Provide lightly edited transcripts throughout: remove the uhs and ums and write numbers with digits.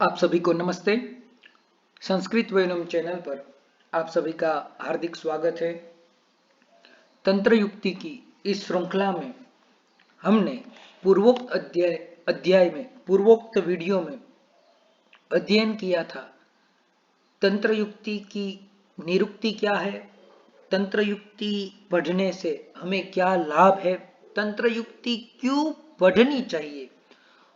आप सभी को नमस्ते। संस्कृत वेणुम चैनल पर आप सभी का हार्दिक स्वागत है। तंत्र युक्ति की इस श्रृंखला में हमने पूर्वोक्त अध्याय में पूर्वोक्त वीडियो में अध्ययन किया था तंत्र युक्ति की निरुक्ति क्या है, तंत्र युक्ति पढ़ने से हमें क्या लाभ है, तंत्र युक्ति क्यों पढ़नी चाहिए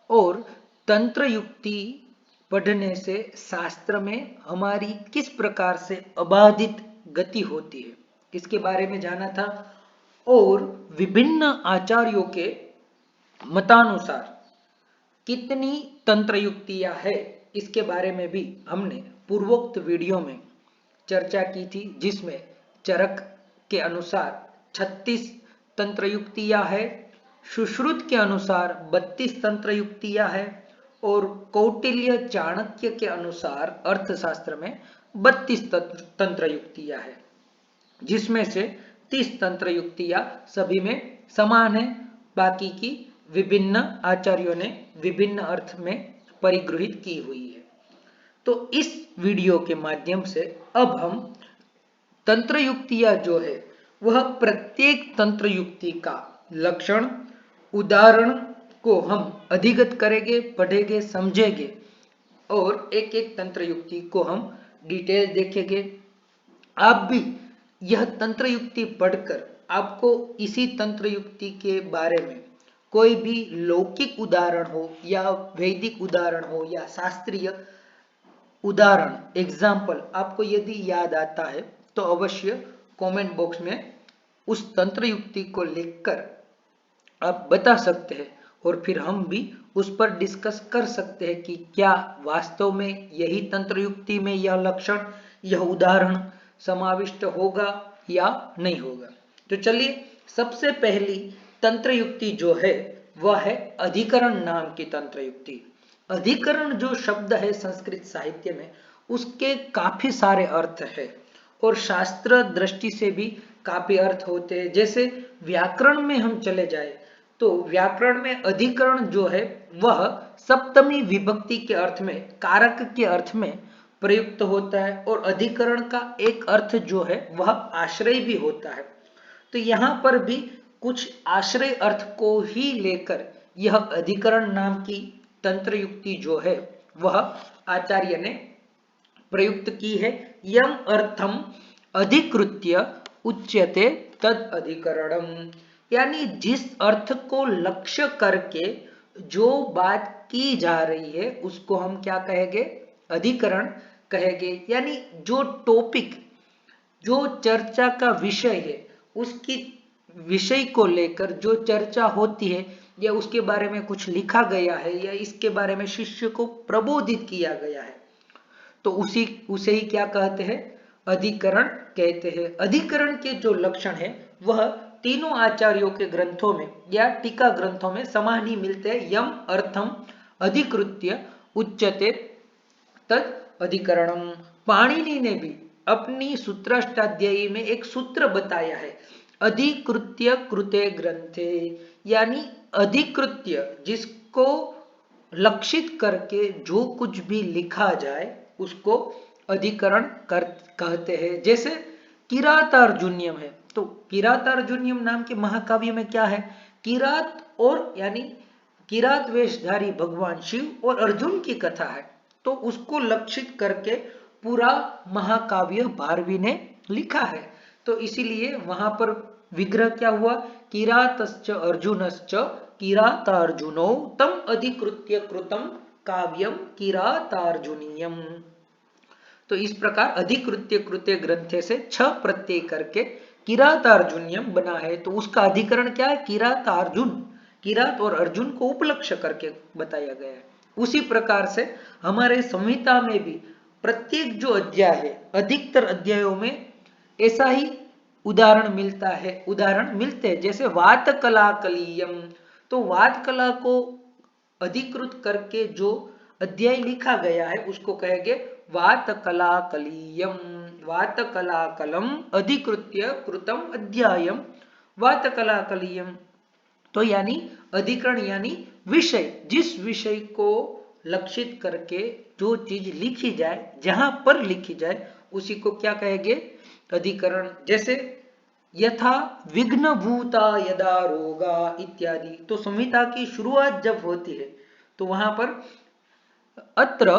और तंत्र युक्ति पढ़ने से शास्त्र में हमारी किस प्रकार से अबाधित गति होती है, इसके बारे में जाना था। और विभिन्न आचार्यों के मतानुसार कितनी तंत्र युक्तियां है, इसके बारे में भी हमने पूर्वोक्त वीडियो में चर्चा की थी, जिसमें चरक के अनुसार 36 तंत्र युक्तियां है, सुश्रुत के अनुसार 32 तंत्र युक्तियां है और कौटिल्य चाणक्य के अनुसार अर्थशास्त्र में 32 तंत्र युक्तियां है, जिसमें से 30 तंत्र युक्तियां सभी में समान है, बाकी की विभिन्न आचार्यों ने विभिन्न अर्थ में परिगृहित की हुई है। तो इस वीडियो के माध्यम से अब हम तंत्र युक्तियां जो है वह प्रत्येक तंत्र युक्ति का लक्षण उदाहरण को हम अधिगत करेंगे, पढ़ेंगे, समझेंगे और एक एक तंत्र युक्ति को हम डिटेल देखेंगे। आप भी यह तंत्र युक्ति पढ़कर आपको इसी तंत्र युक्ति के बारे में कोई भी लौकिक उदाहरण हो या वैदिक उदाहरण हो या शास्त्रीय उदाहरण एग्जाम्पल आपको यदि याद आता है तो अवश्य कमेंट बॉक्स में उस तंत्र युक्ति को लिखकर आप बता सकते हैं और फिर हम भी उस पर डिस्कस कर सकते हैं कि क्या वास्तव में यही तंत्र युक्ति में यह लक्षण, यह उदाहरण समाविष्ट होगा या नहीं होगा। तो चलिए, सबसे पहली तंत्र युक्ति जो है वह है अधिकरण नाम की तंत्र युक्ति। अधिकरण जो शब्द है संस्कृत साहित्य में, उसके काफी सारे अर्थ है और शास्त्र दृष्टि से भी काफी अर्थ होते हैं। जैसे व्याकरण में हम चले जाए तो व्याकरण में अधिकरण जो है वह सप्तमी विभक्ति के अर्थ में, कारक के अर्थ में प्रयुक्त होता है और अधिकरण का एक अर्थ जो है वह आश्रय भी होता है। तो यहाँ पर भी कुछ आश्रय अर्थ को ही लेकर यह अधिकरण नाम की तंत्र युक्ति जो है वह आचार्य ने प्रयुक्त की है। यम अर्थम अधिकृत्य उच्यते तद अधिकरणम, यानी जिस अर्थ को लक्ष्य करके जो बात की जा रही है उसको हम क्या कहेंगे, अधिकरण कहेंगे। यानी जो टॉपिक, जो चर्चा का विषय है, उसकी विषय को लेकर जो चर्चा होती है या उसके बारे में कुछ लिखा गया है या इसके बारे में शिष्य को प्रबोधित किया गया है, तो उसे ही क्या कहते हैं, अधिकरण कहते हैं। अधिकरण के जो लक्षण है वह तीनों आचार्यों के ग्रंथों में या टीका ग्रंथों में समान ही मिलते हैं। यम अर्थम अधिकृत्य उच्यते तद अधिकरणम। पाणिनि ने भी अपनी सूत्राष्टाध्यायी में एक सूत्र बताया है, अधिकृत्य कृते ग्रंथे, यानी अधिकृत्य जिसको लक्षित करके जो कुछ भी लिखा जाए उसको अधिकरण कहते हैं। जैसे किरातार्जुनीयम है, तो किरातार्जुनीयम नाम के महाकाव्य में क्या है, किरात और यानी किरात वेशधारी भगवान शिव और अर्जुन की कथा है, तो उसको लक्षित करके पूरा महाकाव्य भारवी ने लिखा है। तो इसीलिए वहां पर विग्रह क्या हुआ, किरातश्च अर्जुनश्च किरातार्जुनो तम अधिकृत्य कृतम काव्यम किरातार्जुनीयम। तो इस प्रकार अधिकृत्य कृत्य ग्रंथे से 6 प्रत्यय करके किरातार्जुनीयम बना है। तो उसका अधिकरण क्या है, किरातार्जुन, किरात और अर्जुन को उपलक्ष्य करके बताया गया है। उसी प्रकार से हमारे संहिता में भी प्रत्येक जो अध्याय है, अधिकतर अध्यायों में ऐसा ही उदाहरण मिलता है, उदाहरण मिलते हैं। जैसे वात कला कलीयम, तो वात कला को अधिकृत करके जो अध्याय लिखा गया है उसको कहेंगे वात कला कलीयम, वात कला कलम अधिकृत्य कृतम अध्यायम वात कला कलीयम। तो यानी अधिकरण यानी विषय, जिस विषय को लक्षित करके जो चीज लिखी जाए, जहां पर लिखी जाए, उसी को क्या कहेंगे? अधिकरण। जैसे यथा विघ्न भूता यदा रोगा इत्यादि। तो संहिता की शुरुआत जब होती है तो वहां पर अत्र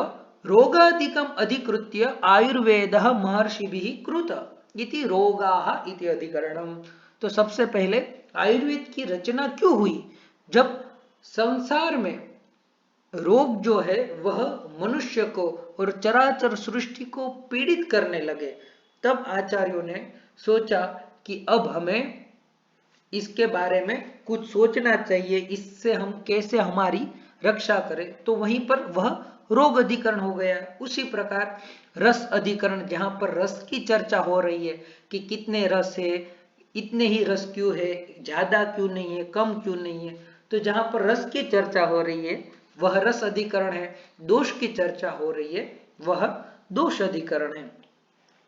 रोगादिकम अधिकृत्य आयुर्वेदः महर्षिभिः कृत इति रोगाः इति अधिकरणम। तो सबसे पहले आयुर्वेद की रचना क्यों हुई? जब संसार में रोग जो है वह मनुष्य को और चराचर सृष्टि को पीड़ित करने लगे, तब आचार्यों ने सोचा कि अब हमें इसके बारे में कुछ सोचना चाहिए, इससे हम कैसे हमारी रक्षा करें। तो वहीं पर वह रोग अधिकरण हो गया। उसी प्रकार रस अधिकरण, जहां पर रस की चर्चा हो रही है कि कितने रस है, इतने ही रस क्यों है, ज्यादा क्यों नहीं है, कम क्यों नहीं है, तो जहां पर रस की चर्चा हो रही है वह रस अधिकरण है, दोष की चर्चा हो रही है वह दोष अधिकरण है।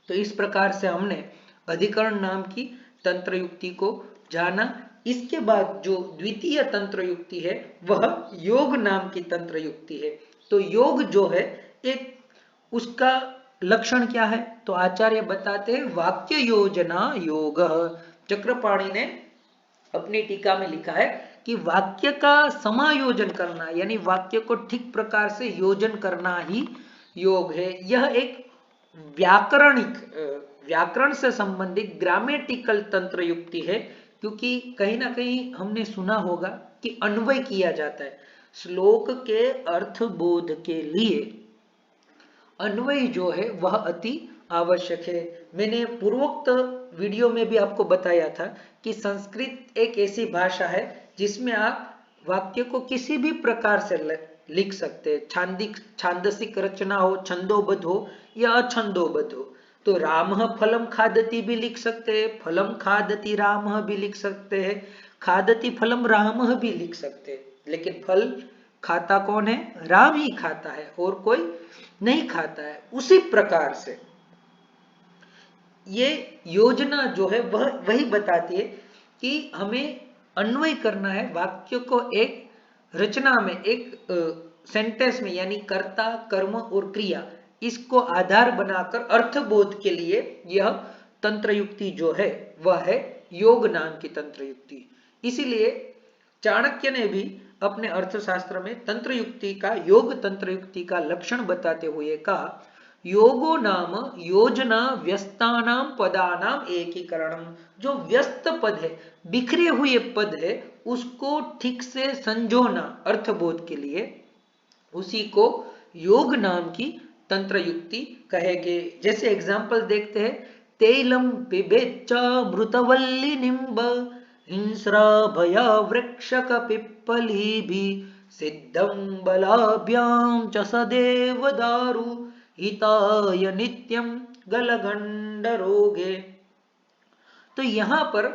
तो इस प्रकार से हमने अधिकरण नाम की तंत्र युक्ति को जाना। इसके बाद जो द्वितीय तंत्र युक्ति है वह योग नाम की तंत्र युक्ति है। तो योग जो है एक, उसका लक्षण क्या है? तो आचार्य बताते हैं वाक्य योजना योग। चक्रपाणि ने अपनी टीका में लिखा है कि वाक्य का समायोजन करना, यानी वाक्य को ठीक प्रकार से योजन करना ही योग है। यह एक व्याकरण से संबंधित ग्रामेटिकल तंत्र युक्ति है, क्योंकि कहीं ना कहीं हमने सुना होगा कि अन्वय किया जाता है श्लोक के अर्थ बोध के लिए। अन्वय जो है वह अति आवश्यक है। मैंने पूर्वोक्त वीडियो में भी आपको बताया था कि संस्कृत एक ऐसी भाषा है जिसमें आप वाक्य को किसी भी प्रकार से लिख सकते हैं। छांदसिक रचना हो, छंदोबद्ध हो या अछंदोबद्ध हो। तो रामः फलम खादति भी लिख सकते हैं, फलम खादति रामः भी लिख सकते हैं, खादति फलम रामः भी लिख सकते हैं। लेकिन फल खाता कौन है? राम ही खाता है और कोई नहीं खाता है। उसी प्रकार से ये योजना जो है वह वही बताती है कि हमें अन्वय करना है वाक्य को एक रचना में, एक सेंटेंस में, यानी कर्ता, कर्म और क्रिया, इसको आधार बनाकर अर्थबोध के लिए यह तंत्र युक्ति जो है वह है योग नाम की तंत्र युक्ति। इसीलिए चाणक्य ने भी अपने अर्थशास्त्र में तंत्र युक्ति का, योग तंत्र युक्ति का लक्षण बताते हुए कहा, योगो नाम योजना व्यस्तानाम पदानाम एकीकरणम। जो व्यस्त पद है, बिखरे हुए पद है, उसको ठीक से संजोना अर्थबोध के लिए, उसी को योग नाम की तंत्र युक्ति कहेंगे। जैसे एग्जाम्पल देखते हैं, तैलम पिबेच्च मृतवल्ली निम्ब हिंस्राभया वृक्षक पिप्पली भी सिद्धम बलाभ्याम च सदेव दारु हिताय नित्यम गलगंड रोगे। तो यहां पर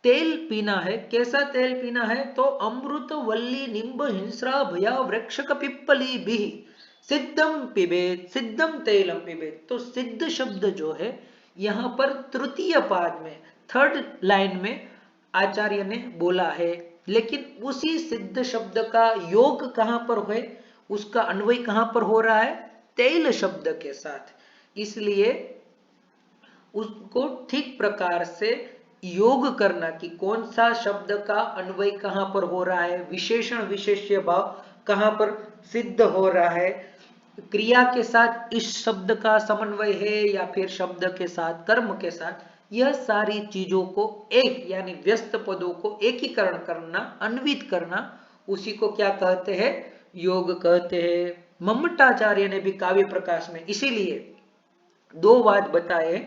तेल पीना है। कैसा तेल पीना है? तो अमृत वल्ली निम्ब हिंस्रा भया वृक्षक पिप्पली भी सिद्धम पिबेत, सिद्धम तेलम पिबेत। तो सिद्ध शब्द जो है यहां पर तृतीय पाद में, थर्ड लाइन में आचार्य ने बोला है। लेकिन उसी सिद्ध शब्द का योग कहां पर है, उसका अन्वय कहां पर हो रहा है? तेल शब्द के साथ। इसलिए उसको ठीक प्रकार से योग करना कि कौन सा शब्द का अन्वय कहां पर हो रहा है, विशेषण विशेष्य भाव कहां पर सिद्ध हो रहा है, क्रिया के साथ इस शब्द का समन्वय है या फिर शब्द के साथ, कर्म के साथ, यह सारी चीजों को एक, यानी व्यस्त पदों को एकीकरण करना, अन्वित करना, उसी को क्या कहते हैं? योग कहते हैं। मम्मटाचार्य ने भी काव्य प्रकाश में इसीलिए दो वाद बताए,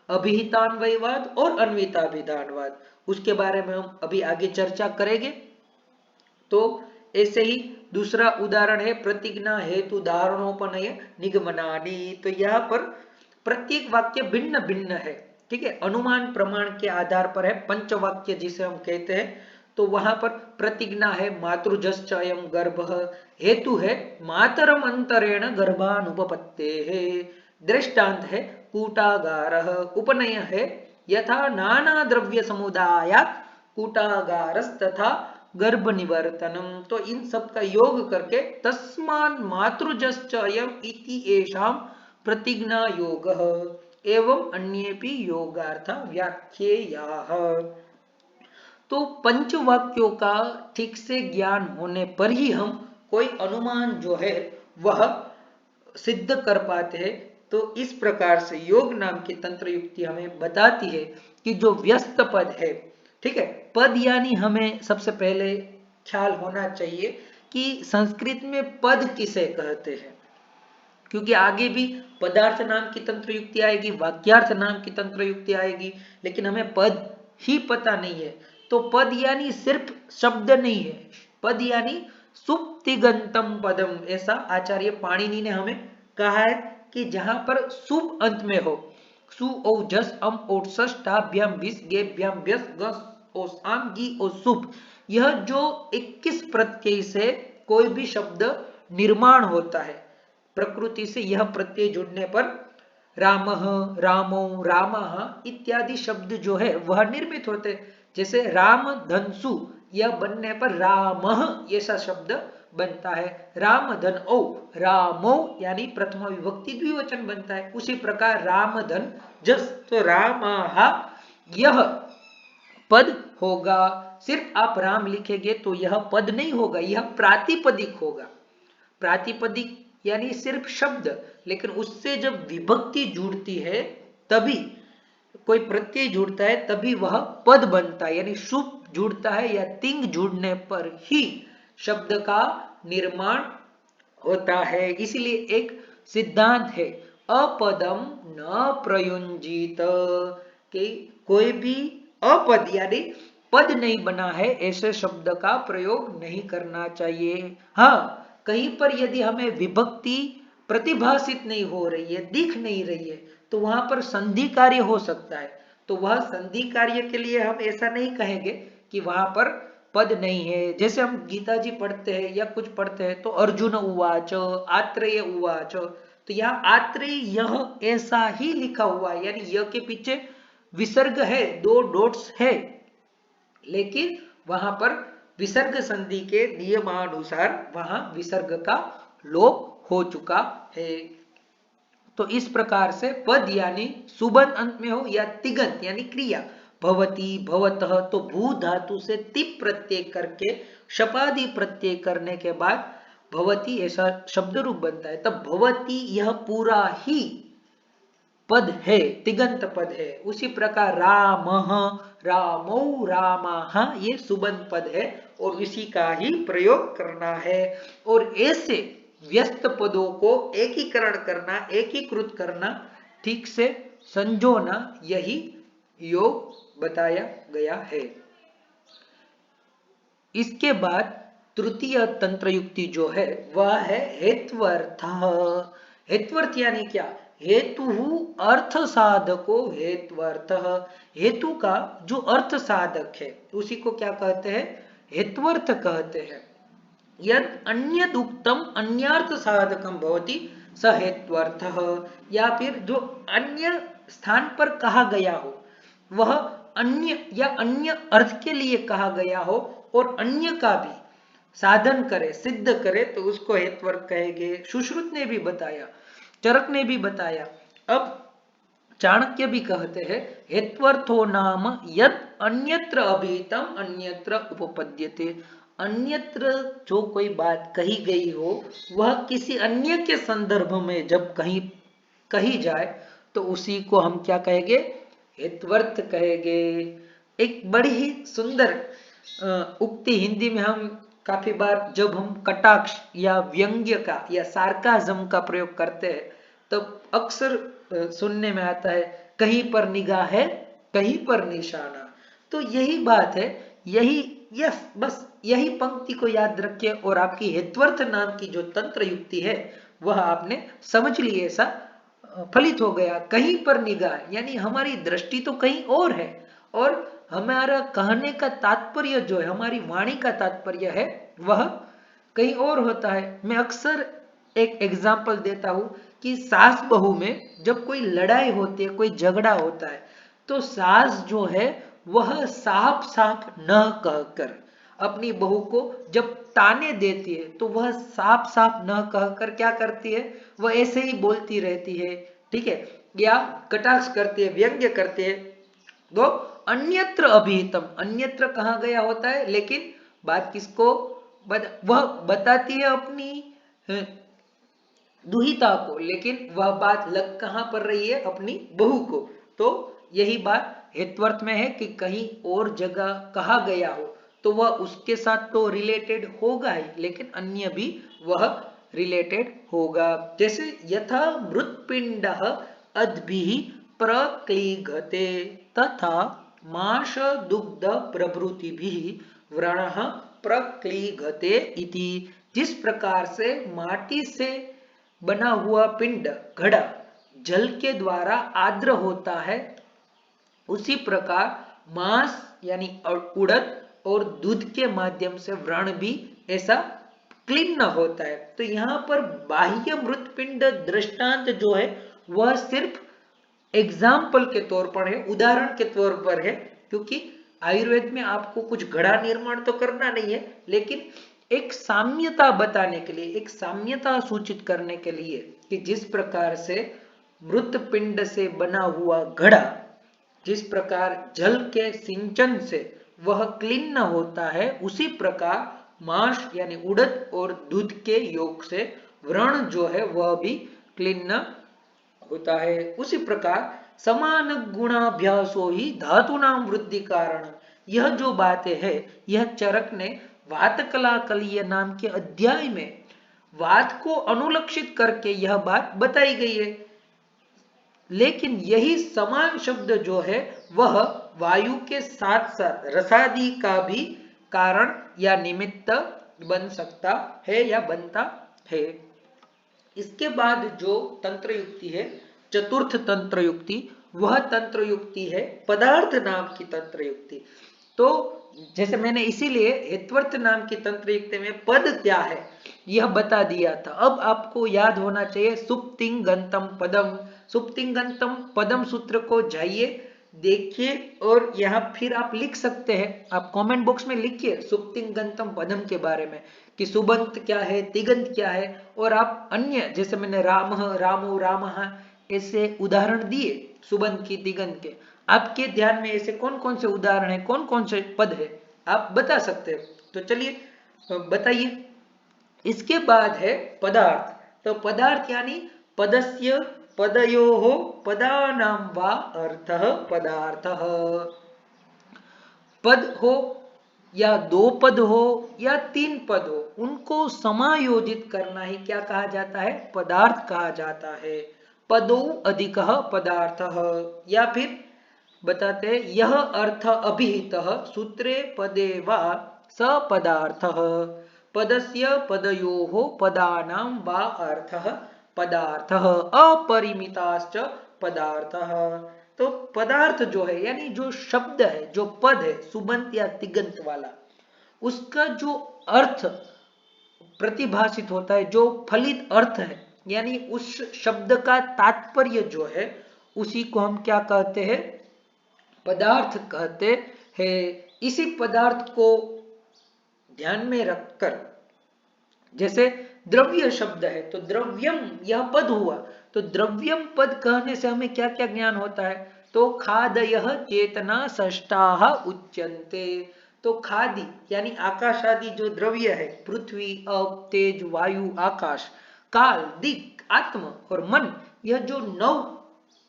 अभिहितान्वयवाद और अन्विताभिधानवाद। उसके बारे में हम अभी आगे चर्चा करेंगे। तो ऐसे ही दूसरा उदाहरण है प्रतिज्ञा हेतु धारणोपनय निगमनादि। तो यहाँ पर प्रत्येक वाक्य भिन्न भिन्न है, ठीक है, अनुमान प्रमाण के आधार पर है, पंचवाक्य जिसे हम कहते हैं। तो वहां पर प्रतिज्ञा है मातृजश्च अयं गर्भः, हेतु है मातरम अंतरेण गर्भानुपपत्ते है, दृष्टांत है कूटागारः, उपनय है यथा नाना द्रव्य समुदायात् कूटागारस्तथा गर्भ निवर्तनम, तो इन सब का योग करके तस्मान मातृजश्च अयम इति एषाम प्रतिज्ञा योगः एवं अन्येपि योगार्थ व्याख्येयाः। तो पंच वाक्यों का ठीक से ज्ञान होने पर ही हम कोई अनुमान जो है वह सिद्ध कर पाते हैं। तो इस प्रकार से योग नाम की तंत्र युक्ति हमें बताती है कि जो व्यस्त पद है, ठीक है, पद यानी हमें सबसे पहले ख्याल होना चाहिए कि संस्कृत में पद किसे कहते हैं, क्योंकि आगे भी पदार्थ नाम की तंत्र युक्ति आएगी, वाक्यार्थ नाम की तंत्र युक्ति आएगी, लेकिन हमें पद ही पता नहीं है। तो पद यानी सिर्फ शब्द नहीं है, पद यानी सुप्तिगंतम पदम, ऐसा आचार्य पाणिनि ने हमें कहा है कि जहां पर सुप अंत में हो, सु औ जस अम ओट सस टाभ्याम भिस गेभ्याम व्यस गस ओस आम गी ओ सुप, यह जो 21 प्रत्यय से कोई भी शब्द निर्माण होता है, प्रकृति से यह प्रत्यय जुड़ने पर रामः, रामो, रामः इत्यादि शब्द जो है वह निर्मित होते हैं। जैसे राम धनसु यह बनने पर रामः ऐसा शब्द बनता है, राम धन ओ, रामो यानी प्रथम विभक्ति द्विवचन बनता है। उसी प्रकार राम धन जस, तो रामः यह पद होगा। सिर्फ आप राम लिखेंगे तो यह पद नहीं होगा, यह प्रातिपदिक होगा। प्रातिपदिक यानी सिर्फ शब्द, लेकिन उससे जब विभक्ति जुड़ती है तभी, कोई प्रत्यय जुड़ता है तभी वह पद बनता है, यानी शुभ जुड़ता है या तिंग जुड़ने पर ही शब्द का निर्माण होता है। इसलिए एक सिद्धांत है अपदम न प्रयुंजित, कि कोई भी अपद यानी पद नहीं बना है ऐसे शब्द का प्रयोग नहीं करना चाहिए। हाँ, कहीं पर यदि हमें विभक्ति प्रतिभाषित नहीं हो रही है, दिख नहीं रही है, तो वहां पर संधि कार्य हो सकता है। तो वह संधि कार्य के लिए हम ऐसा नहीं कहेंगे कि वहां पर पद नहीं है। जैसे हम गीता जी पढ़ते हैं या कुछ पढ़ते हैं तो अर्जुन उवाच, आत्रेय उवाच, तो यहाँ आत्रेय यह ऐसा ही लिखा हुआ है, यानी यह के पीछे विसर्ग है, 2 डॉट्स है, लेकिन वहां पर विसर्ग संधि के नियमानुसार वहां विसर्ग का लोप हो चुका है। तो इस प्रकार से पद यानी सुबंध अंत में हो या तिगंत यानी क्रिया, भवती भवतः, तो भू धातु से तिप प्रत्यय करके शपादि प्रत्यय करने के बाद भवती ऐसा शब्द रूप बनता है। तब भवती यह पूरा ही पद है, तिगंत पद है। उसी प्रकार रामः, रामौ, रामाः ये सुबंध पद है और इसी का ही प्रयोग करना है। और ऐसे व्यस्त पदों को एकीकरण करना, एकीकृत करना, ठीक से संजोना, यही योग बताया गया है। इसके बाद तृतीय तंत्र युक्ति जो है वह है हेत्वर्थ। हेत्वर्थ यानी क्या? हेतु अर्थ साधको हेत्वर्थ, हेतु का जो अर्थ साधक है उसी को क्या कहते हैं? हेत्वर्थ कहते हैं। यद अन्यद उक्तम अन्यार्थ साधकम भवति स हेत्वर्थः, या फिर जो अन्य स्थान पर कहा गया हो वह अन्य या अन्य अर्थ के लिए कहा गया हो और अन्य का भी साधन करे, सिद्ध करे, तो उसको हेत्वर्थ कहेंगे। सुश्रुत ने भी बताया, चरक ने भी बताया, अब चाणक्य भी कहते हैं हेत्वर्थो नाम यद अन्यत्र अभिहितम अन्यत्र उपपद्यते। अन्यत्र जो कोई बात कही गई हो वह किसी अन्य के संदर्भ में जब कहीं कही जाए तो उसी को हम क्या कहेंगे? हेत्वर्थ कहेंगे। एक बड़ी ही सुंदर उक्ति हिंदी में हम काफी बार जब हम कटाक्ष या व्यंग्य का या सार्काज्म का प्रयोग करते हैं तब अक्सर सुनने में आता है कहीं पर निगाह है कहीं पर निशाना। तो यही बात है, यही यस बस यही पंक्ति को याद रखिए और आपकी हेत्वर्थ नाम की जो तंत्र युक्ति है वह आपने समझ ली, ऐसा फलित हो गया। कहीं पर निगाह यानी हमारी दृष्टि तो कहीं और है और हमारा कहने का तात्पर्य जो है, हमारी वाणी का तात्पर्य है वह कहीं और होता है। मैं अक्सर एक एग्जाम्पल देता हूं कि सास बहू में जब कोई लड़ाई होती है, कोई झगड़ा होता है, तो सास जो है वह साफ साफ न कहकर अपनी बहू को जब ताने देती है तो वह साफ साफ न कहकर क्या करती है, वह ऐसे ही बोलती रहती है, ठीक है, या कटाक्ष करती है, व्यंग्य करती है। तो अन्यत्र अभिहितम, अन्यत्र कहा गया होता है, लेकिन बात किसको, वह बताती है अपनी दुहिता को, लेकिन वह बात लग कहां पर रही है, अपनी बहू को। तो यही बात हेत्वर्थ में है कि कहीं और जगह कहा गया हो तो वह उसके साथ तो रिलेटेड होगा ही, लेकिन अन्य भी वह रिलेटेड होगा। जैसे यथा मृत्पिंड अद्भिः प्रक्लीघते तथा मांस दुग्ध प्रभृतिभिः व्रणः प्रक्लीघते इति। जिस प्रकार से माटी से बना हुआ पिंड घड़ा जल के द्वारा आर्द्र होता है, उसी प्रकार मांस यानी उड़द और दूध के माध्यम से व्रण भी ऐसा क्लीन होता है। तो यहाँ पर बाह्य मृतपिंड दृष्टांत जो है वह सिर्फ एग्जाम्पल के तौर पर है, उदाहरण के तौर पर है, क्योंकि आयुर्वेद में आपको कुछ घड़ा निर्माण तो करना नहीं है, लेकिन एक साम्यता बताने के लिए, एक साम्यता सूचित करने के लिए कि जिस प्रकार से मृत पिंड से बना हुआ घड़ा जिस प्रकार जल के सिंचन से वह क्लीन होता है, उसी प्रकार मांस यानी उड़द और दूध के योग से व्रण जो है वह भी क्लीन होता है। उसी प्रकार समान गुणाभ्यासो ही धातुनां वृद्धि कारण, यह जो बातें है यह चरक ने वातकला कलीय नाम के अध्याय में वात को अनुलक्षित करके यह बात बताई गई है। लेकिन यही समान शब्द जो है वह वायु के साथ साथ रसादि का भी कारण या निमित्त बन सकता है या बनता है। इसके बाद जो तंत्र युक्ति है, चतुर्थ तंत्र युक्ति, वह तंत्र युक्ति है पदार्थ नाम की तंत्र युक्ति। तो जैसे मैंने इसीलिए हेत्वर्थ नाम की तंत्र युक्ति में पद क्या है यह बता दिया था। अब आपको याद होना चाहिए सुप्तिंगंतम पदम, सुप्तिंगंतम पदम सूत्र को जाइए देखिए और यहाँ फिर आप लिख सकते हैं, आप कमेंट बॉक्स में लिखिए सुप्तिंगंतम पदम के बारे में कि सुबंत क्या है, तिगंत क्या है, और आप अन्य जैसे मैंने राम, रामो, रामः ऐसे उदाहरण दिए सुबंत की, तिगंत के, आपके ध्यान में ऐसे कौन कौन से उदाहरण है, कौन कौन से पद है, आप बता सकते हो। तो चलिए बताइए। इसके बाद है पदार्थ। तो पदार्थ यानी पदस्य पदयोः पदानां वा अर्थः पदार्थः। पद हो या दो पद हो या तीन पद हो, उनको समायोजित करना ही क्या कहा जाता है, पदार्थ कहा जाता है। पदो अधिकः पदार्थः, या फिर बताते हैं यह अर्थ अभिहितः सूत्रे पदे वा स पदार्थः। पदस्य पदयोः पदानां वा अर्थः पदार्थः अपरिमिताश्च पदार्थः। तो पदार्थ जो है यानी जो शब्द है, जो पद है सुबंत या तिगंत वाला, उसका जो अर्थ प्रतिभाषित होता है, जो फलित अर्थ है, यानी उस शब्द का तात्पर्य जो है उसी को हम क्या कहते हैं, पदार्थ कहते हैं। इसी पदार्थ को ध्यान में रखकर, जैसे द्रव्य शब्द है तो द्रव्यम यह पद हुआ, तो द्रव्यम पद कहने से हमें क्या क्या ज्ञान होता है, तो खादयः चेतना षष्ठाः उच्यन्ते। तो खादि यानी आकाश आदि जो द्रव्य है, पृथ्वी, अप, तेज, वायु, आकाश, काल, दिक्, आत्म और मन, यह जो 9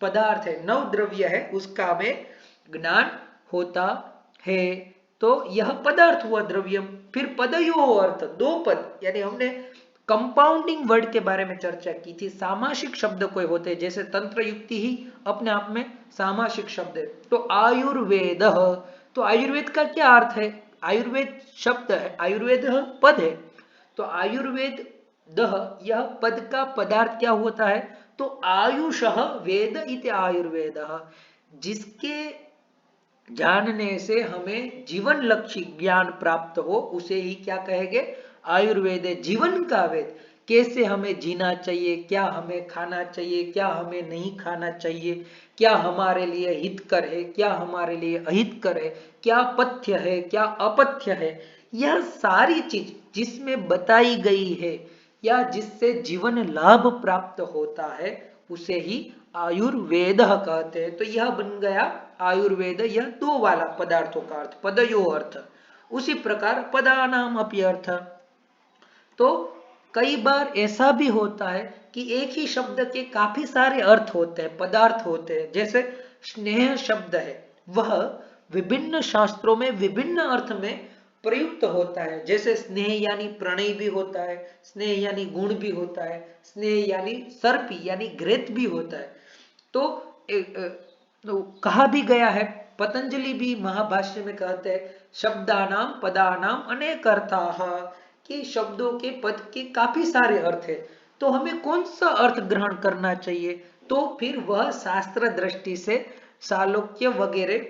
पदार्थ है, 9 द्रव्य है, उसका हमें ज्ञान होता है। तो यह पदार्थ हुआ द्रव्यम। फिर पदयो अर्थ, दो पद, यानी हमने कंपाउंडिंग वर्ड के बारे में चर्चा की थी। सामासिक शब्द कोई होते हैं, जैसे तंत्र युक्ति ही अपने आप में सामासिक शब्द है। तो आयुर्वेद, तो आयुर्वेद का क्या अर्थ है, आयुर्वेद शब्द है, आयुर्वेद पद है, तो आयुर्वेद दह यह पद का पदार्थ क्या होता है, तो आयुषः वेद इति आयुर्वेद, जिसके जानने से हमें जीवन लक्ष्य ज्ञान प्राप्त हो उसे ही क्या कहेंगे, आयुर्वेद है, जीवन का वेद। कैसे हमें जीना चाहिए, क्या हमें खाना चाहिए, क्या हमें नहीं खाना चाहिए, क्या हमारे लिए हितकर है, क्या हमारे लिए अहितकर है, क्या पथ्य है, क्या अपथ्य है, यह सारी चीज जिसमें बताई गई है या जिससे जीवन लाभ प्राप्त होता है उसे ही आयुर्वेद कहते हैं। तो यह बन गया आयुर्वेद, यह दो वाला पदार्थों का अर्थ, पदयो अर्थ। उसी प्रकार पदानाम अपि अर्थ। तो कई बार ऐसा भी होता है कि एक ही शब्द के काफी सारे अर्थ होते हैं, पदार्थ होते हैं। जैसे स्नेह शब्द है, वह विभिन्न शास्त्रों में विभिन्न अर्थ में प्रयुक्त होता है। जैसे स्नेह यानी प्रणय भी होता है, स्नेह यानी गुण भी होता है, स्नेह यानी सर्पी यानी घृत भी होता है। तो कहा भी गया है, पतंजलि भी महाभाष्य में कहते हैं, शब्दानाम पदानाम अनेक अर्थाः, कि शब्दों के पद के काफी सारे अर्थ है। तो हमें कौन सा अर्थ ग्रहण करना चाहिए? तो फिर वह शास्त्र दृष्टि से सालोक्य वगैरह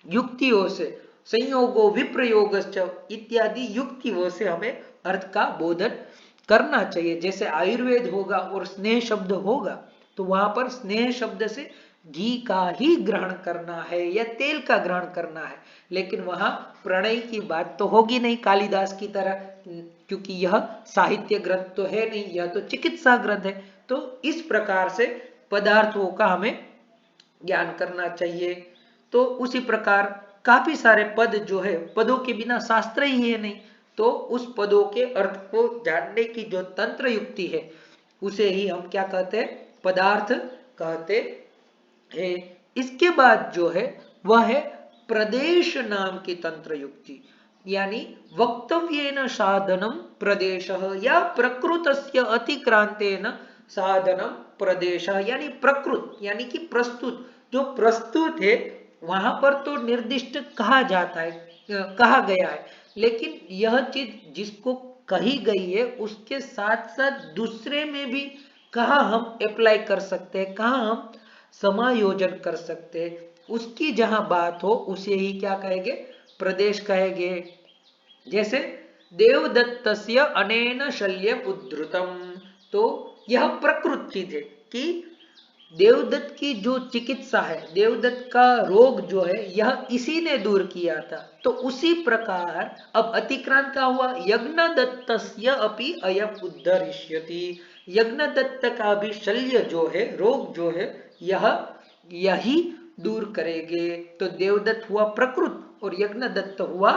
युक्तियों से, संयोगो विप्रयोग इत्यादि युक्तियों से हमें अर्थ का बोधन करना चाहिए। जैसे आयुर्वेद होगा और स्नेह शब्द होगा तो वहां पर स्नेह शब्द से घी का ही ग्रहण करना है या तेल का ग्रहण करना है, लेकिन वहां प्रणय की बात तो होगी नहीं कालिदास की तरह, क्योंकि यह साहित्य ग्रंथ तो है नहीं, यह तो चिकित्सा ग्रंथ है। तो इस प्रकार से पदार्थों का हमें ज्ञान करना चाहिए। तो उसी प्रकार काफी सारे पद जो है, पदों के बिना शास्त्र ही है नहीं, तो उस पदों के अर्थ को जानने की जो तंत्र युक्ति है उसे ही हम क्या कहते हैं? पदार्थ कहते हैं। इसके बाद जो है वह है प्रदेश नाम की तंत्र युक्ति, यानी वक्तव्येन साधनम प्रदेश या प्रकृतस्य अतिक्रांतेन साधनम प्रदेश, यानी प्रकृत यानी कि प्रस्तुत, जो प्रस्तुत है वहां पर तो निर्दिष्ट कहा जाता है, कहा गया है, लेकिन यह चीज जिसको कही गई है उसके साथ साथ दूसरे में भी कहाँ हम अप्लाई कर सकते हैं, कहाँ हम समायोजन कर सकते हैं, उसकी जहां बात हो उसे ही क्या कहेंगे? प्रदेश कहेंगे। जैसे देवदत्तस्य अनेन शल्यम उद्धृतम, तो यह प्रकृत चीज है कि देवदत्त की जो चिकित्सा है, देवदत्त का रोग जो है यह इसी ने दूर किया था। तो उसी प्रकार अब अतिक्रांत का हुआ, यज्ञदत्तस्य अपि अयम उद्धरिष्यति, यज्ञदत्त का भी शल्य जो है, रोग जो है, यह यही दूर करेंगे। तो देवदत्त हुआ प्रकृत और यज्ञदत्त हुआ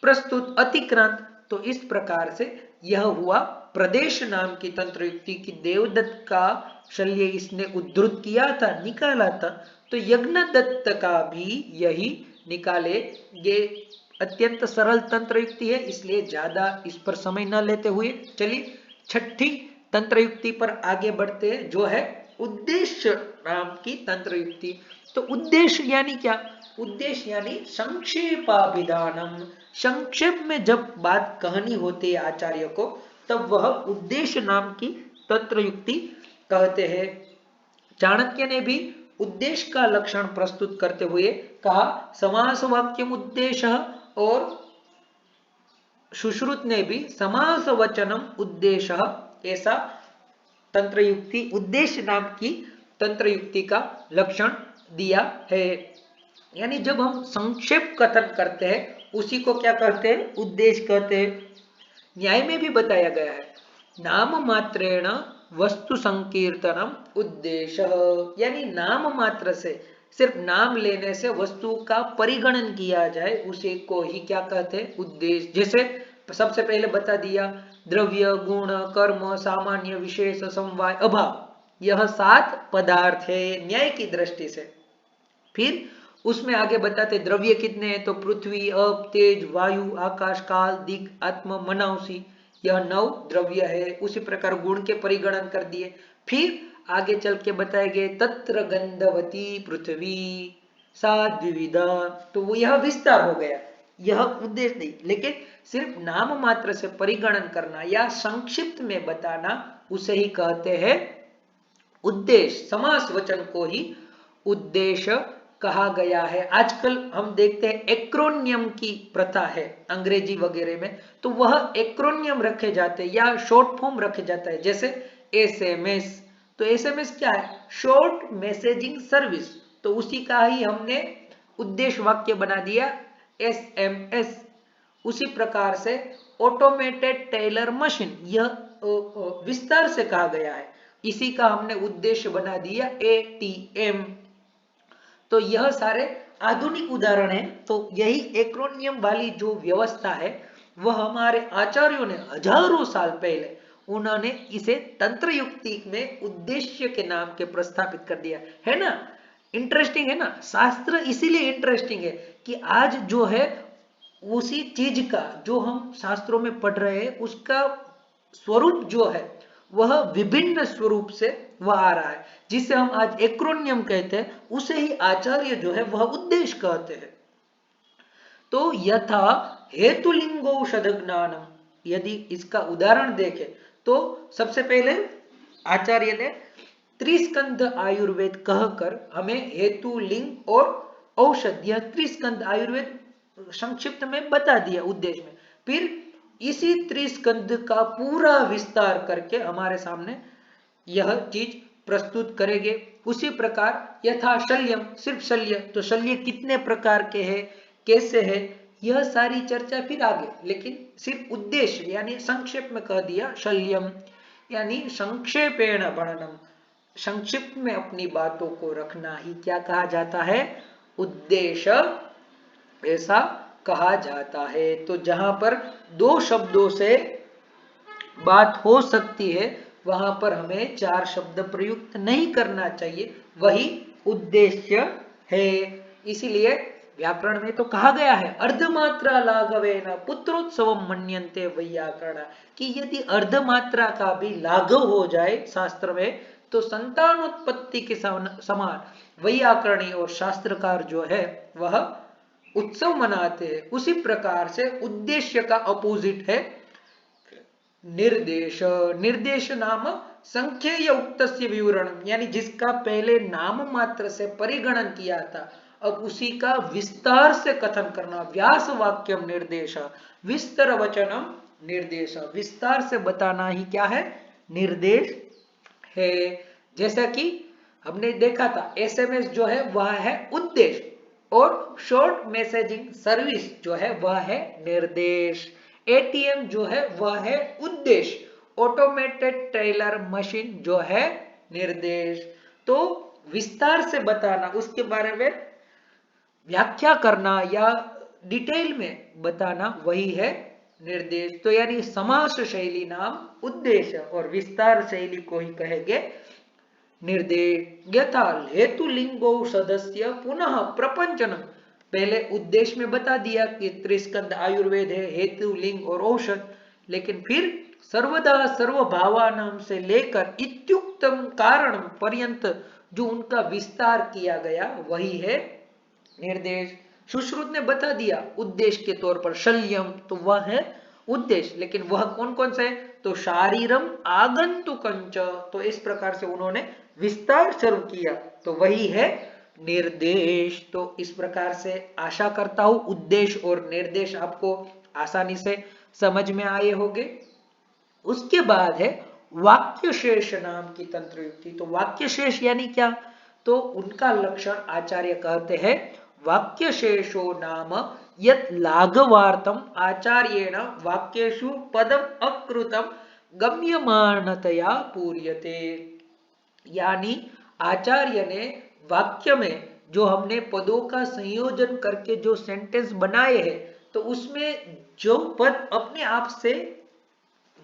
प्रस्तुत, अतिक्रांत। तो इस प्रकार से यह हुआ प्रदेश नाम की तंत्र युक्ति की देवदत्त का शल्य इसने उद्धृत किया था, निकाला था, तो यज्ञदत्त का भी यही निकाले। ये अत्यंत सरल तंत्र युक्ति है, इसलिए ज्यादा इस पर समय न लेते हुए चलिए छठी तंत्र युक्ति पर आगे बढ़ते हैं, जो है उद्देश्य नाम की तंत्र युक्ति। तो उद्देश्य यानी क्या? उद्देश्य यानी संक्षेपाभिधानम, संक्षेप में जब बात कहनी होती है आचार्य को, तब वह उद्देश्य नाम की तंत्र युक्ति कहते हैं। चाणक्य ने भी उद्देश्य का लक्षण प्रस्तुत करते हुए कहा समास वाक्यम उद्देश्य, और सुश्रुत ने भी समास वचनम उद्देश्य, ऐसा तंत्र युक्ति उद्देश्य नाम की तंत्र युक्ति का लक्षण दिया है। यानी जब हम संक्षेप कथन करते हैं उसी को क्या कहते हैं? उद्देश्य कहते हैं। न्याय में भी बताया गया है, नाम मात्रेण वस्तु संकीर्तनम उद्देश्य, यानी नाम मात्र से, सिर्फ नाम लेने से वस्तु का परिगणन किया जाए उसे को ही क्या कहते हैं? उद्देश्य। जैसे सबसे पहले बता दिया, द्रव्य, गुण, कर्म, सामान्य, विशेष, समवाय, अभाव, यह 7 पदार्थ है न्याय की दृष्टि से। फिर उसमें आगे बताते द्रव्य कितने हैं, तो पृथ्वी, अप, तेज, वायु, आकाश, काल, दिक्, आत्मा, मनाउसी, यह 9 द्रव्य है। उसी प्रकार गुण के परिगणन कर दिए। फिर आगे चल के बताए गए तत्र गंधवती पृथ्वी सा द्विविधा, तो वो यह विस्तार हो गया, यह उद्देश्य नहीं, लेकिन सिर्फ नाम मात्र से परिगणन करना या संक्षिप्त में बताना उसे ही कहते हैं उद्देश्य। समास वचन को ही उद्देश्य कहा गया है। आजकल हम देखते हैं एक्रोनियम की प्रथा है अंग्रेजी वगैरह में, तो वह एक्रोनियम रखे जाते हैं या शॉर्ट फॉर्म रखे जाता है। जैसे एसएमएस, तो एसएमएस क्या है? शॉर्ट मैसेजिंग सर्विस, तो उसी का ही हमने उद्देश्य वाक्य बना दिया एसएमएस। उसी प्रकार से ऑटोमेटेड टेलर मशीन, यह विस्तार से कहा गया है, इसी का हमने उद्देश्य बना दिया एटीएम। तो यह सारे आधुनिक उदाहरण हैं। तो यही एक्रोनियम वाली जो व्यवस्था है वह हमारे आचार्यों ने हजारों साल पहले उन्होंने इसे तंत्र युक्ति में उद्देश्य के नाम के प्रस्थापित कर दिया है ना। इंटरेस्टिंग है ना, शास्त्र इसीलिए इंटरेस्टिंग है कि आज जो है उसी चीज का जो हम शास्त्रों में पढ़ रहे हैं उसका स्वरूप जो है वह विभिन्न स्वरूप से वह आ रहा है, जिसे हम आज एक्रोनियम कहते हैं, उसे ही आचार्य जो है वह उद्देश्य कहते हैं। तो यथा हेतुलिंगौषध ज्ञानम, यदि इसका उदाहरण देखें तो सबसे पहले आचार्य ने त्रिस्कंध आयुर्वेद कहकर हमें हेतु, लिंग और औषध, यह त्रिस्कंध आयुर्वेद संक्षिप्त में बता दिया उद्देश्य में। फिर इसी त्रिस्कंध का पूरा विस्तार करके हमारे सामने यह चीज प्रस्तुत करेंगे। उसी प्रकार यथा शल्यम, सिर्फ शल्य, तो शल्य कितने प्रकार के हैं, कैसे है, यह सारी चर्चा फिर आगे, लेकिन सिर्फ उद्देश्य यानी संक्षेप में कह दिया शल्यम, यानी संक्षेपेण वर्णनम, संक्षिप्त में अपनी बातों को रखना ही क्या कहा जाता है, उद्देश्य ऐसा कहा जाता है। तो जहां पर दो शब्दों से बात हो सकती है वहां पर हमें चार शब्द प्रयुक्त नहीं करना चाहिए, वही उद्देश्य है। इसीलिए व्याकरण में तो कहा गया है अर्धमात्रा लाघवेन पुत्रोत्सव मन्यन्ते वैयाकरण, कि यदि अर्धमात्रा का भी लाघव हो जाए शास्त्र में तो संतानोत्पत्ति के समान वैयाकरणी और शास्त्रकार जो है वह उत्सव मनाते हैं। उसी प्रकार से उद्देश्य का अपोजिट है निर्देश। निर्देश नाम संख्येय उक्तस्य विवरणम, यानी जिसका पहले नाम मात्र से परिगणन किया था अब उसी का विस्तार से कथन करना, व्यास वाक्यम निर्देश, विस्तर वचनम निर्देश, विस्तार से बताना ही क्या है, निर्देश है। जैसा कि हमने देखा था एसएमएस जो है वह है उद्देश्य और शॉर्ट मैसेजिंग सर्विस जो है वह है निर्देश, एटीएम जो है वह है उद्देश्य, ऑटोमेटेड टेलर मशीन जो है निर्देश। तो विस्तार से बताना, उसके बारे में व्याख्या करना या डिटेल में बताना वही है निर्देश। तो यानी समास शैली नाम उद्देश्य और विस्तार शैली को ही कहेंगे निर्देश। यथा हेतु लिंगो सदस्य पुनः प्रपंचन, पहले उद्देश्य में बता दिया कि त्रिस्कंध आयुर्वेद है, हेतु, लिंग और औषध, लेकिन फिर सर्वदा सर्वभावानाम से लेकर इत्युक्तम कारण पर्यंत जो उनका विस्तार किया गया वही है निर्देश। सुश्रुत ने बता दिया उद्देश्य के तौर पर शल्यम, तो वह है उद्देश्य, लेकिन वह कौन कौन सा है, तो शारीरम आगंतुकंच, तो इस प्रकार से उन्होंने विस्तार शुरू किया तो वही है निर्देश। तो इस प्रकार से आशा करता हूं उद्देश्य और निर्देश आपको आसानी से समझ में आए होंगे। उसके बाद है वाक्य शेष नाम की तंत्र युक्ति। तो वाक्य शेष यानी क्या, तो उनका लक्षण आचार्य कहते हैं वाक्य शेषो नाम यत् लाघवार्थम आचार्येण वाक्येषु पदम अकृतम गम्यमानतया पूर्यते, यानी आचार्य ने वाक्य में जो हमने पदों का संयोजन करके जो सेंटेंस बनाए हैं तो उसमें जो पद अपने आप से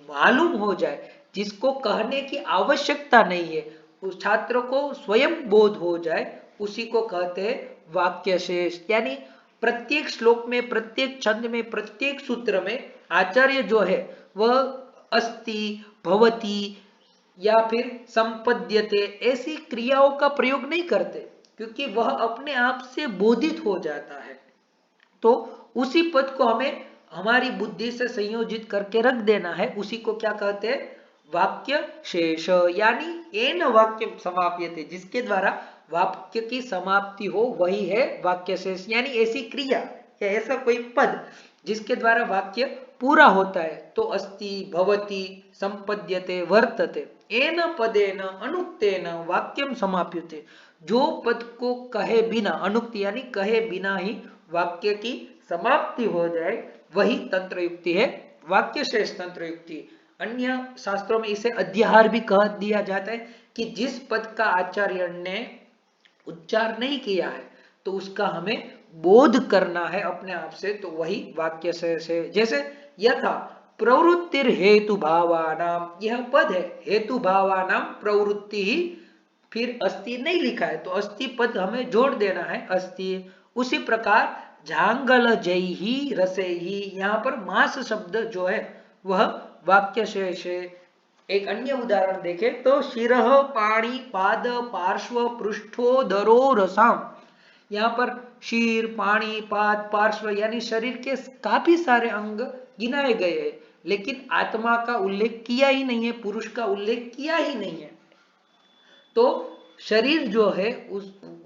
मालूम हो जाए, जिसको कहने की आवश्यकता नहीं है, उस छात्र को स्वयं बोध हो जाए, उसी को कहते हैं वाक्य शेष। यानी प्रत्येक श्लोक में, प्रत्येक छंद में, प्रत्येक सूत्र में आचार्य जो है वह अस्ति, भवति या फिर संपद्यते ऐसी क्रियाओं का प्रयोग नहीं करते, क्योंकि वह अपने आप से बोधित हो जाता है। तो उसी पद को हमें हमारी बुद्धि से संयोजित करके रख देना है, उसी को क्या कहते हैं, वाक्य शेष। यानी एन वाक्य समाप्यते, जिसके द्वारा वाक्य की समाप्ति हो वही है वाक्य शेष। यानी ऐसी क्रिया या ऐसा कोई पद जिसके द्वारा वाक्य पूरा होता है, तो अस्ति, भवति, संपद्यते, वर्तते, एन पदेन अनुक्तेन वाक्यम समाप्यते, जो पद को कहे बिना, अनुक्ति यानी कहे बिना ही वाक्य की समाप्ति हो जाए वही तंत्र युक्ति है, वाक्य शेष तंत्र युक्ति। अन्य शास्त्रों में इसे अध्याहार भी कह दिया जाता है कि जिस पद का आचार्य ने उच्चार नहीं किया है तो उसका हमें बोध करना है अपने आप से, तो वही वाक्य शेष है। जैसे यथा प्रवृत्तिर हेतु भावानाम, यह पद है हेतु भावानाम प्रवृत्ति ही, फिर अस्ति नहीं लिखा है तो अस्ति पद हमें जोड़ देना है अस्ति। उसी प्रकार झांगल जय ही रसे ही, यहाँ पर मास शब्द जो है वह वाक्य शेष है। एक अन्य उदाहरण देखें तो शिरः पाणी पाद पार्श्व पृष्ठो दरो रसाम, यहाँ पर शीर पाणी पाद पार्श्व यानी शरीर के काफी सारे अंग गिनाए गए हैं, लेकिन आत्मा का उल्लेख किया ही नहीं है, पुरुष का उल्लेख किया ही नहीं है। तो शरीर जो है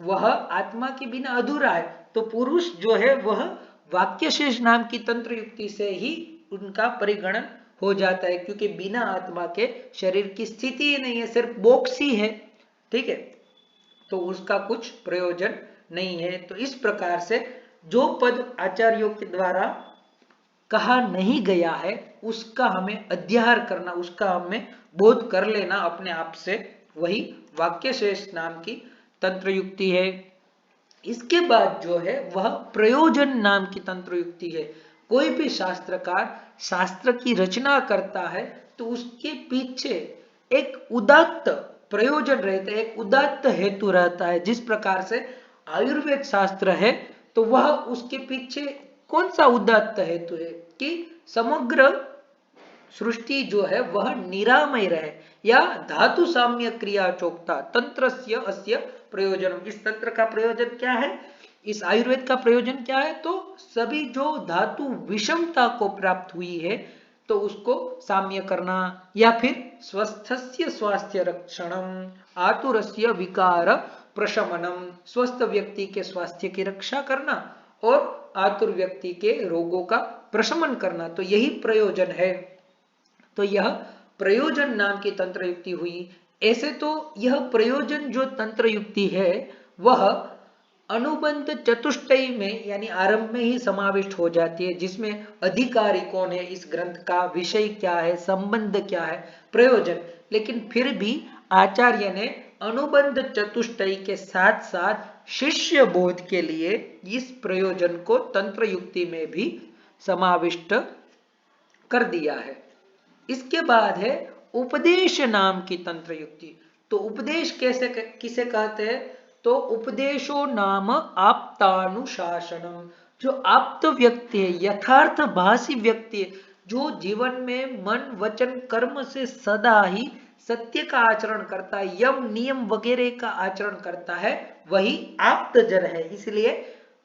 वह आत्मा के बिना अधूरा है, तो पुरुष जो है वह वाक्य शेष नाम की तंत्र युक्ति से ही उनका परिगणन हो जाता है, क्योंकि बिना आत्मा के शरीर की स्थिति ही नहीं है, सिर्फ बॉक्स ही है। ठीक है, तो उसका कुछ प्रयोजन नहीं है। तो इस प्रकार से जो पद आचार्यों के द्वारा कहा नहीं गया है उसका हमें अध्याहार करना, उसका हमें बोध कर लेना अपने आप से, वही वाक्य शेष नाम की तंत्र युक्ति है। इसके बाद जो है वह प्रयोजन नाम की तंत्र युक्ति है। कोई भी शास्त्रकार शास्त्र की रचना करता है तो उसके पीछे एक उदात्त प्रयोजन रहता है, एक उदात्त हेतु रहता है। जिस प्रकार से आयुर्वेद शास्त्र है तो वह उसके पीछे कौन सा उदात्त हेतु है कि समग्र सृष्टि जो है वह निरामय रहे, या धातु साम्य क्रिया चोक्ता तंत्रस्य अस्य प्रयोजन। इस तंत्र का प्रयोजन क्या है, इस आयुर्वेद का प्रयोजन क्या है, तो सभी जो धातु विषमता को प्राप्त हुई है तो उसको साम्य करना, या फिर स्वस्थस्य स्वास्थ्य रक्षणम आतुरस्य विकार प्रशमनम, स्वस्थ व्यक्ति के स्वास्थ्य की रक्षा करना और आतुर व्यक्ति के रोगों का प्रशमन करना, तो यही प्रयोजन है। तो यह प्रयोजन नाम की तंत्र युक्ति हुई। ऐसे तो यह प्रयोजन जो तंत्र युक्ति है वह अनुबंध चतुष्टय में यानी आरंभ में ही समाविष्ट हो जाती है, जिसमें अधिकारी कौन है, इस ग्रंथ का विषय क्या है, संबंध क्या है, प्रयोजन। लेकिन फिर भी आचार्य ने अनुबंध चतुष्टय के साथ साथ शिष्य बोध के लिए इस प्रयोजन को तंत्र युक्ति में भी समाविष्ट कर दिया है। इसके बाद है उपदेश नाम की तंत्र युक्ति। तो उपदेश कैसे किसे कहते हैं, तो उपदेशो नाम आप्तानुशासनम, जो आप्त व्यक्ति है, यथार्थ भाषी व्यक्ति है, जो जीवन में मन वचन कर्म से सदा ही सत्य का आचरण करता है, यम नियम वगैरह का आचरण करता है, वही आप्त जन है। इसलिए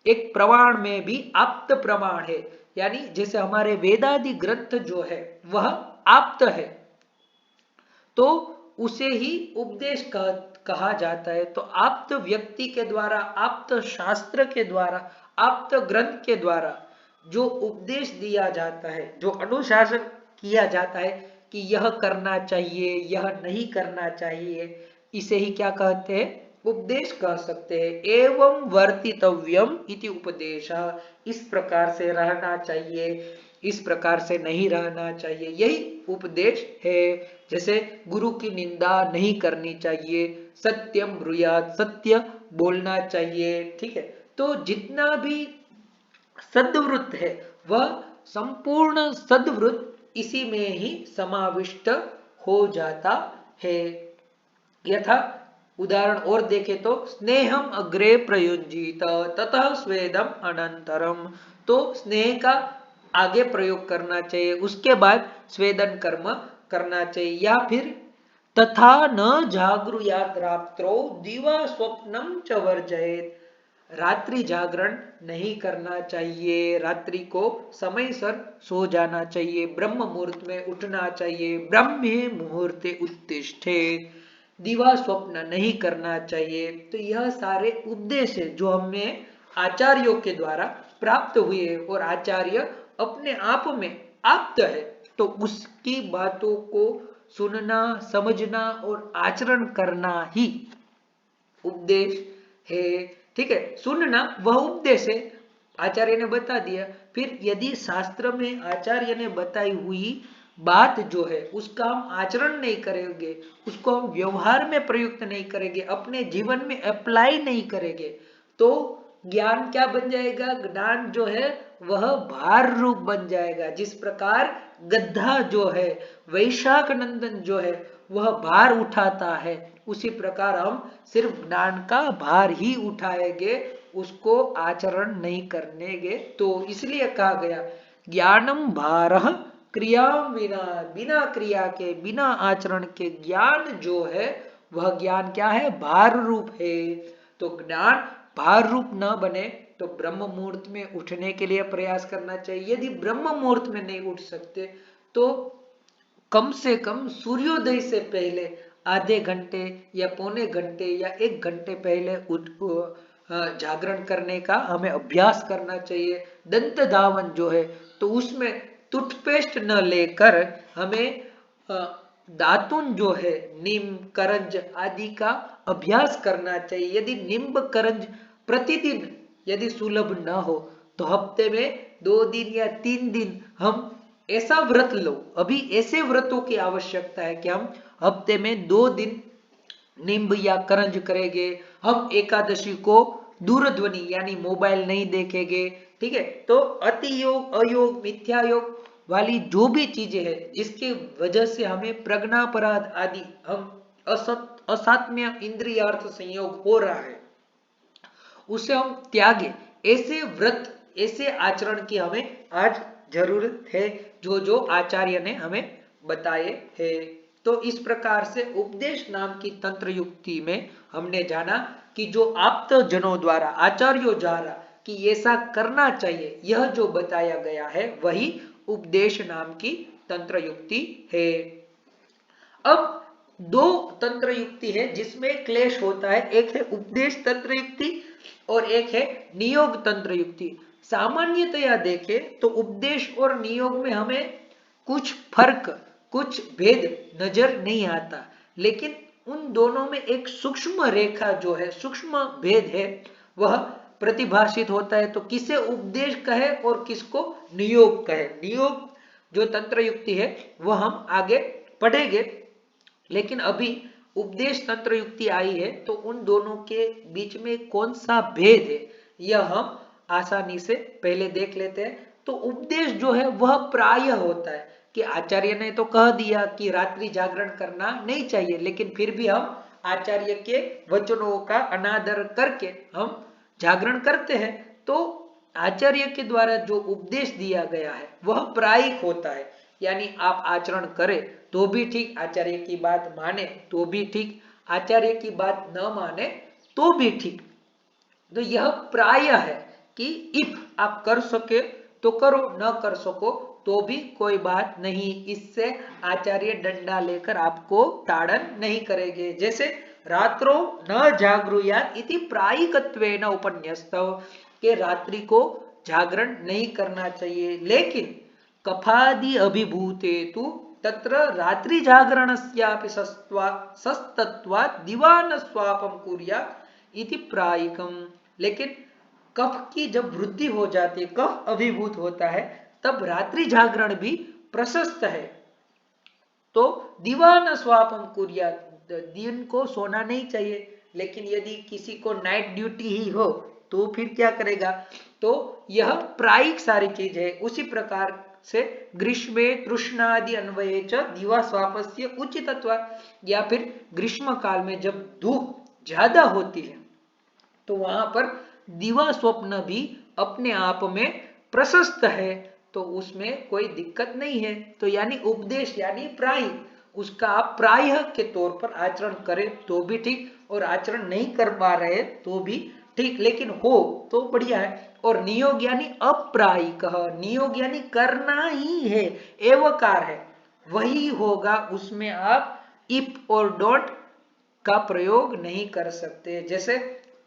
एक प्रमाण में भी आप्त प्रमाण है, यानी जैसे हमारे वेदादि ग्रंथ जो है वह आप्त है तो उसे ही उपदेश कहा जाता है। तो आप्त व्यक्ति के द्वारा, आप्त शास्त्र के द्वारा, आप्त ग्रंथ के द्वारा जो उपदेश दिया जाता है, जो अनुशासन किया जाता है कि यह करना चाहिए, यह नहीं करना चाहिए, इसे ही क्या कहते हैं, उपदेश कह सकते हैं। एवं वर्तितव्यम इति उपदेशा, इस प्रकार से रहना चाहिए, इस प्रकार से नहीं रहना चाहिए, यही उपदेश है। जैसे गुरु की निंदा नहीं करनी चाहिए, सत्यम ब्रूयात, सत्य बोलना चाहिए। ठीक है, तो जितना भी सद्वृत्त है वह संपूर्ण सद्वृत्त इसी में ही समाविष्ट हो जाता है। यथा उदाहरण और देखें तो स्नेहम अग्रे प्रयुंजीत ततः स्वेदम अनंतरम, तो स्नेह का आगे प्रयोग करना चाहिए, उसके बाद स्वेदन कर्म करना चाहिए। या फिर तथा न जागृयात रात्रो दिवा स्वप्नम च वर्जयेत, रात्रि जागरण नहीं करना चाहिए, रात्रि को समय सर सो जाना चाहिए, ब्रह्म मुहूर्त में उठना चाहिए, ब्रह्मे मुहूर्ते उत्तिष्ठे, दिवा स्वप्न नहीं करना चाहिए। तो यह सारे उद्देश्य जो हमें आचार्यों के द्वारा प्राप्त हुए और आचार्य अपने आप में आप्त है, तो उसकी बातों को सुनना, समझना और आचरण करना ही उपदेश है। ठीक है, सुनना वह उपदेश है, आचार्य ने बता दिया। फिर यदि शास्त्र में आचार्य ने बताई हुई बात जो है उसका हम आचरण नहीं करेंगे, उसको हम व्यवहार में प्रयुक्त नहीं करेंगे, अपने जीवन में अप्लाई नहीं करेंगे, तो ज्ञान क्या बन जाएगा? ज्ञान जो है वह भार रूप बन जाएगा। जिस प्रकार गधा जो है, वैशाख नंदन जो है, वह भार उठाता है, उसी प्रकार हम सिर्फ ज्ञान का भार ही उठाएंगे, उसको आचरण नहीं करेंगे। तो इसलिए कहा गया ज्ञानम भारः क्रिया बिना, बिना क्रिया के, बिना आचरण के ज्ञान जो है वह ज्ञान क्या है? भार रूप है। तो ज्ञान भार रूप न बने तो ब्रह्म मुहूर्त में उठने के लिए प्रयास करना चाहिए। यदि ब्रह्म मुहूर्त में नहीं उठ सकते तो कम से कम सूर्योदय से पहले आधे घंटे या पौने घंटे या 1 घंटे पहले उठ जागरण करने का हमें अभ्यास करना चाहिए। दंत धावन जो है तो उसमें टूथपेस्ट न लेकर हमें दातुन जो है नीम करंज आदि का अभ्यास करना चाहिए। यदि नींब करंज प्रतिदिन यदि सुलभ न हो तो हफ्ते में 2 दिन या 3 दिन हम ऐसा व्रत लो। अभी ऐसे व्रतों की आवश्यकता है कि हम हफ्ते में 2 दिन नींब या करंज करेंगे। हम एकादशी को दूरध्वनि यानी मोबाइल नहीं देखेंगे। ठीक है, तो अति योग, अयोग, मिथ्या योग वाली जो भी चीजें हैं जिसकी वजह से हमें प्रज्ञापराध आदि, हम असात्म्य इंद्रियार्थ संयोग हो रहा है, उसे हम त्यागे। ऐसे व्रत, ऐसे आचरण की हमें आज जरूरत है, जो जो आचार्य ने हमें बताए हैं। तो इस प्रकार से उपदेश नाम की तंत्र युक्ति में हमने जाना कि जो आप्त जनों द्वारा, आचार्यों द्वारा कि ऐसा करना चाहिए, यह जो बताया गया है वही उपदेश नाम की तंत्र युक्ति है। अब 2 तंत्र युक्ति है जिसमें क्लेश होता है, एक है उपदेश तंत्र युक्ति और एक है नियोग तंत्र युक्ति। सामान्यतया देखें तो उपदेश और नियोग में हमें कुछ फर्क, कुछ भेद नजर नहीं आता, लेकिन उन दोनों में एक सूक्ष्म रेखा जो है, सूक्ष्म भेद है, वह प्रतिभाषित होता है। तो किसे उपदेश कहे और किसको नियोग कहे, नियोग जो तंत्र युक्ति है वह हम आगे पढ़ेंगे। लेकिन अभी उपदेश तंत्र युक्ति आई है तो उन दोनों के बीच में कौन सा भेद है यह हम आसानी से पहले देख लेते हैं। तो उपदेश जो है वह प्राय होता है कि आचार्य ने तो कह दिया कि रात्रि जागरण करना नहीं चाहिए, लेकिन फिर भी हम आचार्य के वचनों का अनादर करके हम जागरण करते हैं। तो आचार्य के द्वारा जो उपदेश दिया गया है वह प्रायिक होता है, यानी आप आचरण करें तो भी ठीक, आचार्य की बात माने तो भी ठीक, आचार्य की बात न माने तो भी ठीक। तो यह प्राय है कि इफ आप कर सके तो करो, न कर सको तो भी कोई बात नहीं, इससे आचार्य डंडा लेकर आपको ताड़न नहीं करेंगे। जैसे रात्रो न जागृयात इति प्रायिकत्वेन उपन्यस्तव, के रात्रि को जागरण नहीं करना चाहिए, लेकिन कफादि अभिभूते तु तत्र रात्रि जागरणस्यापि सस्तत्वात् दिवान स्वापम कुर्यात् इति प्रायिकम। लेकिन कफ की जब वृद्धि हो जाती है, कफ अभिभूत होता है, तब रात्रि जागरण भी प्रशस्त है। तो दीवान स्वापम कुर्यात्, दिन को सोना नहीं चाहिए, लेकिन यदि किसी को नाइट ड्यूटी ही हो तो फिर क्या करेगा? तो यह प्रायिक सारी चीज है। उसी प्रकार से ग्रीष्मे तृष्णादि अन्वये च दिवा स्वापस्य उचितत्वात्, या फिर ग्रीष्म काल में जब धूप ज्यादा होती है तो वहां पर दिवा स्वप्न भी अपने आप में प्रशस्त है, तो उसमें कोई दिक्कत नहीं है। तो यानी उपदेश यानी प्राय, उसका आप प्राय के तौर पर आचरण करें तो भी ठीक, और आचरण नहीं कर पा रहे तो भी ठीक, लेकिन हो तो बढ़िया है। और नियोग यानी अप्रायिक, नियोग यानी करना ही है, एवकार है, वही होगा, उसमें आप इफ और डोंट का प्रयोग नहीं कर सकते। जैसे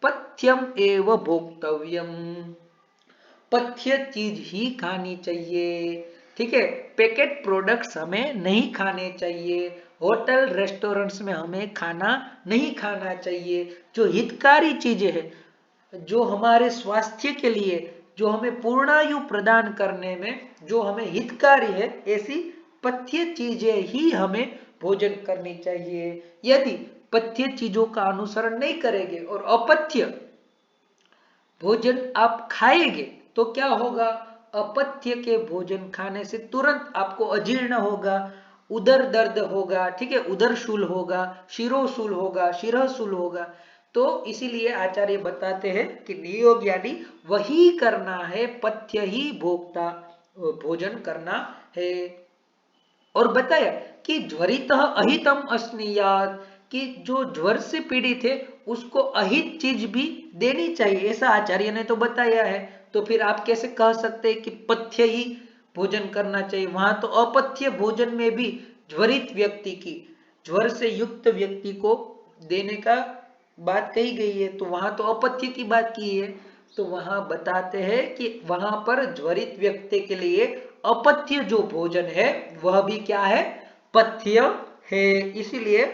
पथ्यम एव भोक्तव्यम, पथ्य चीज ही खानी चाहिए। ठीक है, पैकेट प्रोडक्ट्स हमें नहीं खाने चाहिए, होटल रेस्टोरेंट्स में हमें खाना नहीं खाना चाहिए। जो हितकारी चीजें हैं, जो हमारे स्वास्थ्य के लिए जो हमें पूर्णायु प्रदान करने में जो हमें हितकारी है, ऐसी पथ्य चीजें ही हमें भोजन करनी चाहिए। यदि पथ्य चीजों का अनुसरण नहीं करेंगे और अपथ्य भोजन आप खाएंगे तो क्या होगा, अपथ्य के भोजन खाने से तुरंत आपको अजीर्ण होगा, उदर दर्द होगा, ठीक है, उदर शूल होगा, शिरोशूल होगा, शिरशूल होगा। तो इसीलिए आचार्य बताते हैं कि नियोग यानी वही करना है, पथ्य ही भोक्ता भोजन करना है। और बताया कि ज्वरित अहितम अस्नियात, कि जो ज्वर से पीड़ित है उसको अहित चीज भी देनी चाहिए, ऐसा आचार्य ने तो बताया है। तो फिर आप कैसे कह सकते हैं कि पथ्य ही भोजन करना चाहिए? वहां तो अपथ्य भोजन में भी ज्वरित व्यक्ति की, ज्वर से युक्त व्यक्ति को देने का बात कही गई है, तो वहां तो अपथ्य की बात की है। तो वहां बताते हैं कि वहां पर ज्वरित व्यक्ति के लिए अपथ्य जो भोजन है वह भी क्या है, पथ्य है। इसीलिए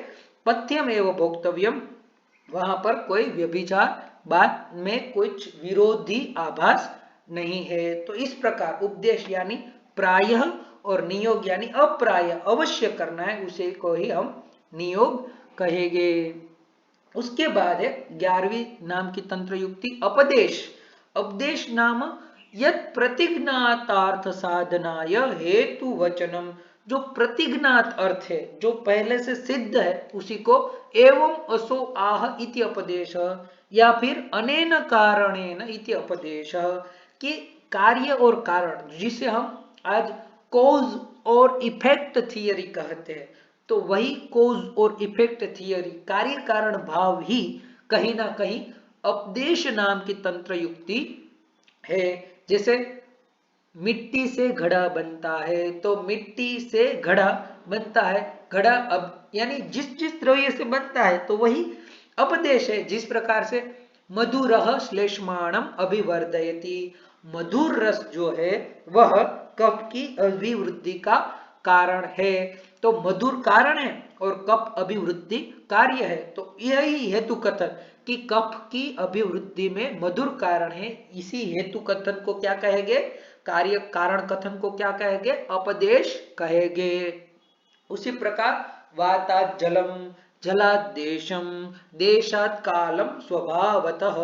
पथ्यम एवं भोक्तव्यम, वहां पर कोई व्यभिचार बात में कुछ विरोधी आभास नहीं है। तो इस प्रकार उपदेश यानी प्रायः और नियोग यानी अप्राय अवश्य करना है, उसे को ही हम नियोग कहेंगे। उसके बाद है 11वीं नाम की तंत्र युक्ति अपदेश। उपदेश नाम यत प्रतिज्ञातार्थ साधनाय हेतु वचनम, जो प्रतिज्ञात अर्थ है, जो पहले से सिद्ध है, उसी को एवं असो आह इति उपदेश, या फिर अनेन कारणेन इति उपदेश, कि कार्य और कारण, जिसे हम आज कॉज और इफेक्ट थियरी कहते हैं, तो वही कॉज और इफेक्ट थियरी, कार्य कारण भाव ही कहीं ना कहीं उपदेश नाम की तंत्र युक्ति है। जैसे मिट्टी से घड़ा बनता है, तो मिट्टी से घड़ा बनता है, घड़ा अब यानी जिस जिस द्रव्य से बनता है तो वही उपदेश है। जिस प्रकार से मधुरः श्लेष्माणम अभिवर्धयति, मधुर रस जो है वह कफ की अभिवृद्धि का कारण है। तो मधुर कारण है और कफ अभिवृद्धि कार्य है। तो यही हेतु कथन कि कफ की अभिवृद्धि में मधुर कारण है, इसी हेतु कथन को क्या कहेंगे, कार्य कारण कथन को क्या कहेंगे, उपदेश कहेंगे। उसी प्रकार वातात् जलम, जलात् देशम, देशात् कालम स्वभावतः,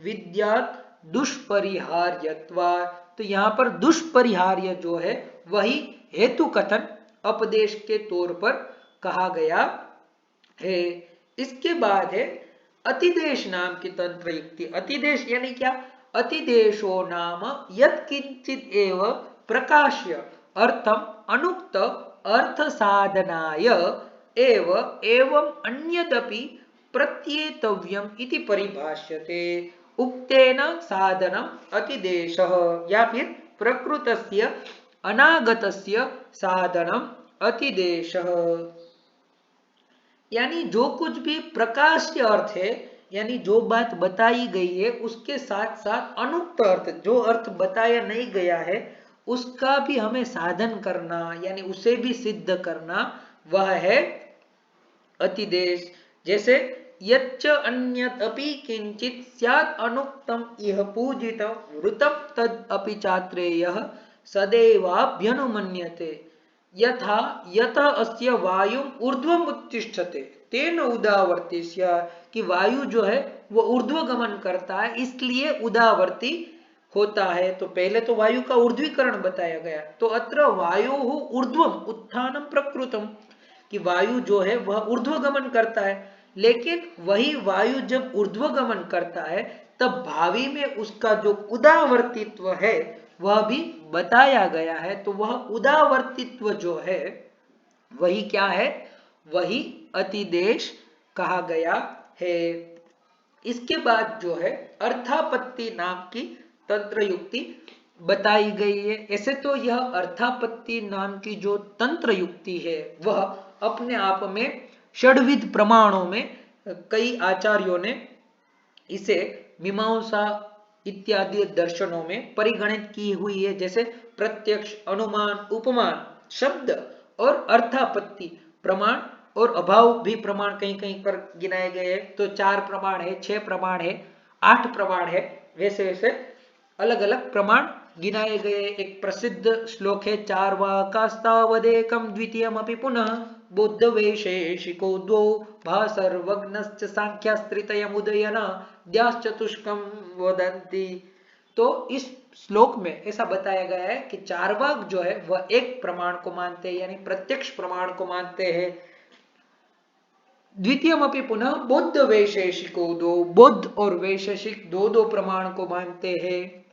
विद्यात् दुष्परिहार्यत्वात्, तो यहाँ पर दुष्परिहार्य जो है वही हेतु कथन उपदेश के तौर पर कहा गया है। इसके बाद है अतिदेश नाम की तंत्र युक्ति। अतिदेश यानी क्या, अतिदेशो नाम यत् किंचित एव प्रकाश्य अर्थम अनुक्त अर्थ साधनाय एव एवं अन्यदपि प्रत्येतव्यम इति परिभाष्यते, उक्तेन साधनम अतिदेशः, या फिर प्रकृतस्य अनागतस्य साधनम अतिदेशः। यानी जो कुछ भी प्रकाश के अर्थ है, यानी जो बात बताई गई है उसके साथ साथ अनुक्त अर्थ, जो अर्थ बताया नहीं गया है उसका भी हमें साधन करना, यानी उसे भी सिद्ध करना, वह है अतिदेश। जैसे यच्च अन्यत् अपि किंचित स्यात् अनुक्तम इह पूजितं वृतं तद अपि चात्रेयः सदैवाभ्यनुमन्यते, यथा यत अस्य वायु ऊर्ध्वम उत्तिष्ठते तेन उदावर्ती, कि वायु जो है वो ऊर्ध्व गमन करता है इसलिए उदावर्ती होता है। तो पहले तो वायु का ऊर्ध्वीकरण बताया गया, तो अत्र वायु ऊर्ध्वम उत्थानम प्रकृतम, कि वायु जो है वह ऊर्ध्व गमन करता है, लेकिन वही वायु जब ऊर्ध्व गमन करता है तब भावी में उसका जो उदावर्तित्व है वह भी बताया गया है। तो वह उदावर्तित्व जो है वही क्या है, वही अतिदेश कहा गया है। इसके बाद जो है अर्थापत्ति नाम की तंत्र युक्ति बताई गई है। ऐसे तो यह अर्थापत्ति नाम की जो तंत्र युक्ति है वह अपने आप में षड्विध प्रमाणों में कई आचार्यों ने इसे मीमांसा इत्यादि दर्शनों में परिगणित की हुई है। जैसे प्रत्यक्ष, अनुमान, उपमान, शब्द और अर्थापत्ति प्रमाण और अभाव भी प्रमाण कहीं कहीं पर गिनाए गए हैं। तो 4 प्रमाण है, 6 प्रमाण है, 8 प्रमाण है, वैसे वैसे अलग अलग प्रमाण गिनाए गए। एक प्रसिद्ध श्लोक है, चार्वाकास्तावदेकं द्वितीयमपि पुनः बुद्ध वैशेषिको द्वौ भासर्वग्नश्च सांख्यास्त्रितयमुदयना द्याश्चतुष्कं वदन्ति। तो इस श्लोक में ऐसा बताया गया है कि चार्वाक जो है वह एक प्रमाण को मानते हैं, यानी प्रत्यक्ष प्रमाण को मानते हैं। द्वितीयमपि पुनः बुद्ध वैशेषिको दो, बुद्ध और वैशेषिक दो दो प्रमाण को मानते हैं।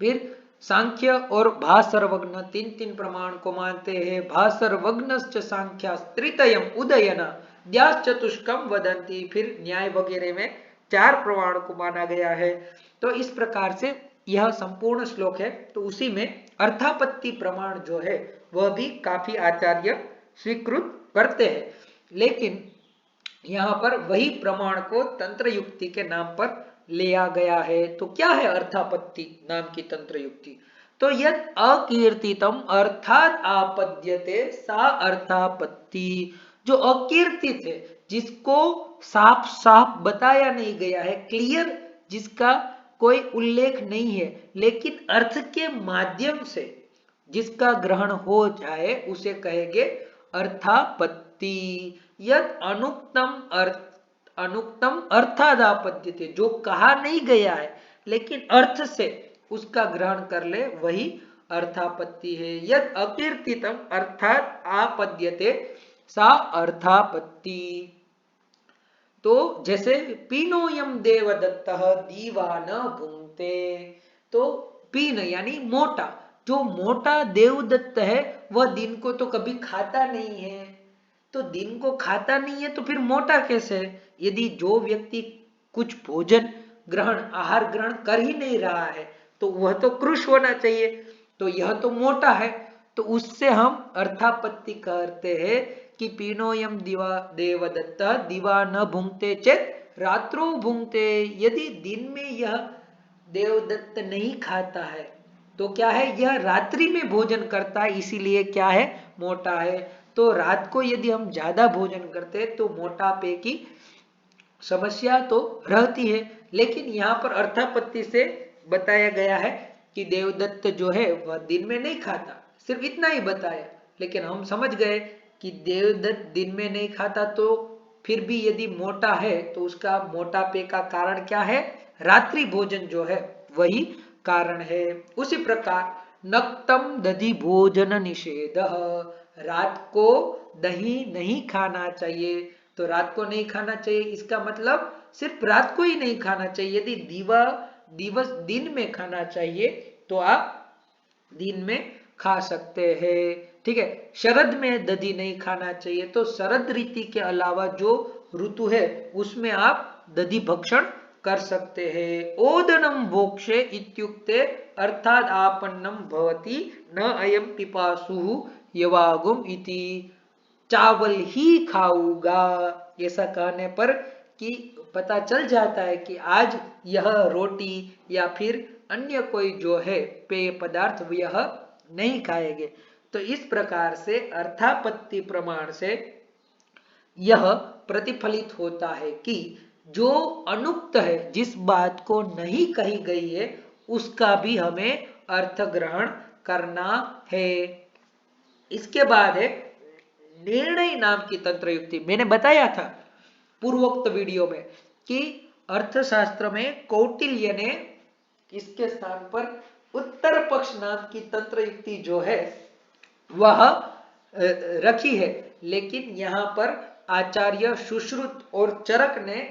फिर सांख्य और भासर्वग्न तीन तीन प्रमाण को मानते हैं। भासर्वग्नश्च सांख्या त्रितयम उदयना द्याश्चतुष्कम वदन्ति। फिर न्याय वगैरह में चार प्रमाण को माना गया है। तो इस प्रकार से यह संपूर्ण श्लोक है। तो उसी में अर्थापत्ति प्रमाण जो है वह भी काफी आचार्य स्वीकृत करते हैं, लेकिन यहाँ पर वही प्रमाण को तंत्र युक्ति के नाम पर लिया गया है। तो क्या है अर्थापत्ति नाम की तंत्र युक्ति? तो यद अकीर्तितम अर्थात आपद्यते सा अर्थापत्ति। जो अकीर्तित है, जिसको साफ साफ बताया नहीं गया है, क्लियर, जिसका कोई उल्लेख नहीं है, लेकिन अर्थ के माध्यम से जिसका ग्रहण हो जाए उसे कहेंगे अर्थापत्ति। यद अनुक्तम अर्थादापद्यते, जो कहा नहीं गया है लेकिन अर्थ से उसका ग्रहण कर ले वही अर्थापत्ति है। यद अकीर्तितम अर्थात आपद्यते सा अर्थापत्ति। तो जैसे पीनोयम देवदत्तः दीवा न भुंक्ते। तो पीन यानी मोटा, जो मोटा देवदत्त है वह दिन को तो कभी खाता नहीं है। तो दिन को खाता नहीं है तो फिर मोटा कैसे है? यदि जो व्यक्ति कुछ भोजन ग्रहण, आहार ग्रहण कर ही नहीं रहा है तो वह तो कृश होना चाहिए। तो यह तो मोटा है, तो उससे हम अर्थापत्ति करते हैं कि पीनोयम दिवा देवदत्त दिवा न भुंक्ते चेत रात्रो भुंक्ते। यदि दिन में यह देवदत्त नहीं खाता है तो क्या है, यह रात्रि में भोजन करता है, इसीलिए क्या है, मोटा है। तो रात को यदि हम ज्यादा भोजन करते हैं तो मोटापे की समस्या तो रहती है। लेकिन यहाँ पर अर्थापत्ति से बताया गया है कि देवदत्त जो है वह दिन में नहीं खाता, सिर्फ इतना ही बताया। लेकिन हम समझ गए कि देवदत्त दिन में नहीं खाता, तो फिर भी यदि मोटा है तो उसका मोटापे का कारण क्या है, रात्रि भोजन जो है वही कारण है। उसी प्रकार नक्तम दधि भोजन निषेध, रात को दही नहीं खाना चाहिए। तो रात को नहीं खाना चाहिए, इसका मतलब सिर्फ रात को ही नहीं खाना चाहिए। यदि दिवस दिन में खाना चाहिए तो आप दिन में खा सकते हैं, ठीक है। शरद में दधि नहीं खाना चाहिए, तो शरद ऋतु के अलावा जो ऋतु है उसमें आप दधि भक्षण कर सकते हैं। ओदनम भोक्षे इत्युक्ते अर्थात आपन्नम भवति न अयम पिपासु यवागुम इति। चावल ही खाऊंगा ऐसा कहने पर कि पता चल जाता है कि आज यह रोटी या फिर अन्य कोई जो है पेय पदार्थ यह नहीं खाएंगे। तो इस प्रकार से अर्थापत्ति प्रमाण से यह प्रतिफलित होता है कि जो अनुक्त है, जिस बात को नहीं कही गई है, उसका भी हमें अर्थ ग्रहण करना है। इसके बाद है निर्णय नाम की तंत्र युक्ति। मैंने बताया था पूर्वोक्त वीडियो में कि अर्थशास्त्र में कौटिल्य ने इसके स्थान पर उत्तर पक्ष नाम की तंत्र युक्ति जो है वह रखी है, लेकिन यहाँ पर आचार्य सुश्रुत और चरक ने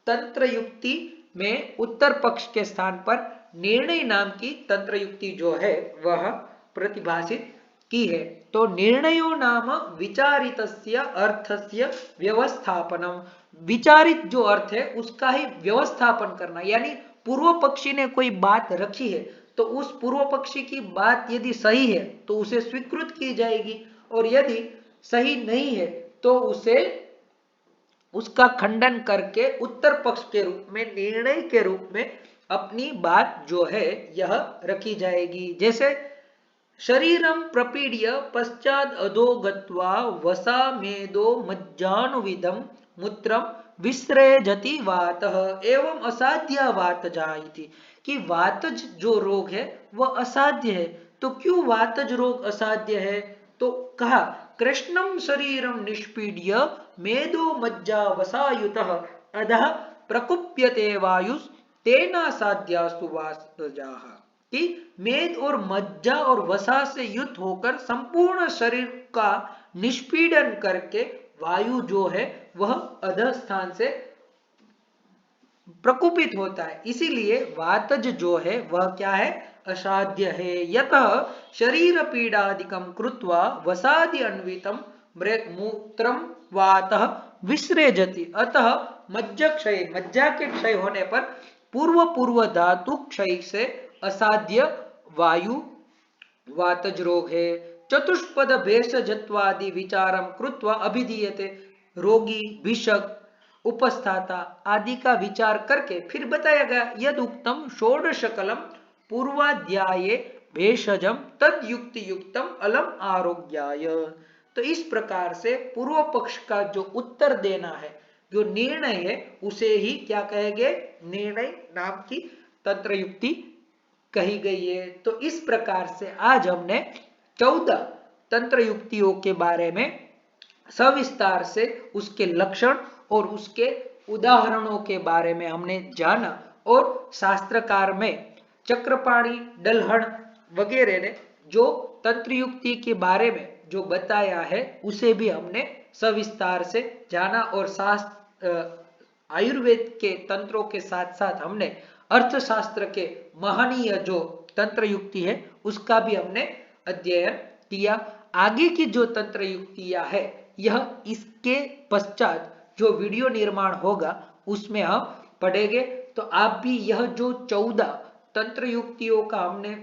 तंत्र युक्ति में उत्तर पक्ष के स्थान पर निर्णय नाम की तंत्र युक्ति जो है वह प्रतिभाषित की है। तो निर्णयो नाम विचारितस्य अर्थस्य व्यवस्थापनम। विचारित जो अर्थ है उसका ही व्यवस्थापन करना, यानी पूर्व पक्षी ने कोई बात रखी है तो उस पूर्व पक्षी की बात यदि सही है तो उसे स्वीकृत की जाएगी, और यदि सही नहीं है तो उसे उसका खंडन करके उत्तर पक्ष के रूप में, निर्णय के रूप में अपनी बात जो है यह रखी जाएगी। जैसे शरीरम प्रपीड्य पश्चाद अधो गत्वा वसा मेदो मज्जानुविधम मूत्रम विसृजति वातः एवं असाध्य वात जायति। कि वातज जो रोग है वह असाध्य है। तो क्यों वातज रोग असाध्य है? तो कहा कृष्णम शरीरम निष्पीड्य मेदो मज्जा वसायुतः अधः प्रकुप्यते वायुस तेना साध्यास्तु वासजाः, कि मेद और मज्जा और वसा से युक्त होकर संपूर्ण शरीर का निष्पीडन करके वायु जो है वह अधः स्थान से प्रकुपित होता है, इसीलिए वातज जो है वह क्या है? असाध्य है। यतः शरीर पीड़ादिकम कृत्वा वसादि अन्वितम मूत्रम वातः विसृजति, अतः मज्जा क्षय, मज्जा के क्षय होने पर पूर्व पूर्व धातु क्षय से असाध्य वायु वातज रोग है। चतुष्पद भेषजत्वादि विचारम कृत्वा अभिधीयते, रोगी भिषक उपस्थाता आदि का विचार करके फिर बताया गया यद उक्तम षोडशकलम पूर्वाध्याये भेषजम तद युक्ति युक्तम अलम आरोग्याय। तो इस प्रकार से पूर्व पक्ष का जो उत्तर देना है, जो निर्णय है, उसे ही क्या कहेंगे? निर्णय नाम की तंत्र युक्ति कही गई है। तो इस प्रकार से आज हमने 14 तंत्र युक्तियों के बारे में सविस्तार से उसके लक्षण और उसके उदाहरणों के बारे में हमने जाना, और शास्त्रकार में चक्रपाणी, डल्हण वगैरह ने जो तंत्र युक्ति के बारे में जो बताया है उसे भी हमने सविस्तार से जाना, और आयुर्वेद के तंत्रों के साथ साथ हमने अर्थशास्त्र के महनीय जो तंत्र युक्ति है उसका भी हमने अध्ययन किया। आगे की जो तंत्र युक्तियां है यह इसके पश्चात जो वीडियो निर्माण होगा उसमें हम पढ़ेंगे। तो आप भी यह जो 14 तंत्र युक्तियों का हमने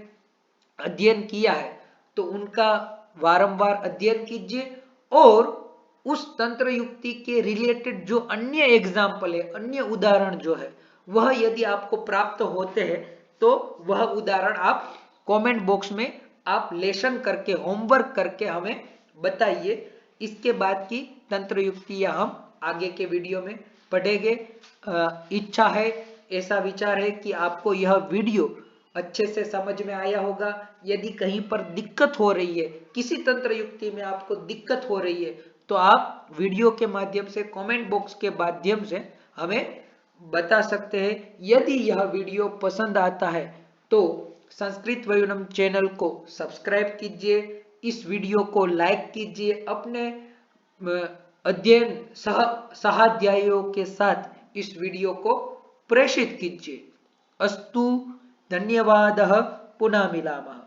अध्ययन किया है तो उनका वारंवार अध्ययन कीजिए, और उस तंत्र युक्ति के रिलेटेड जो अन्य एग्जाम्पल है, अन्य उदाहरण जो है वह यदि आपको प्राप्त होते हैं तो वह उदाहरण आप कमेंट बॉक्स में आप लेसन करके, होमवर्क करके हमें बताइए। इसके बाद की तंत्र युक्तियां हम आगे के वीडियो में पढ़ेंगे। इच्छा है, ऐसा विचार है कि आपको यह वीडियो अच्छे से समझ में आया होगा। यदि कहीं पर दिक्कत हो रही है, किसी तंत्र युक्ति में आपको दिक्कत हो रही है, तो आप वीडियो के माध्यम से, कमेंट बॉक्स के माध्यम से हमें बता सकते हैं। यदि यह वीडियो पसंद आता है तो संस्कृत वयुनम चैनल को सब्सक्राइब कीजिए, इस वीडियो को लाइक कीजिए, अपने अध्ययन सहाध्यायियों के साथ इस वीडियो को प्रेषित कीजिए। अस्तु, धन्यवादः, पुनः मिलामः।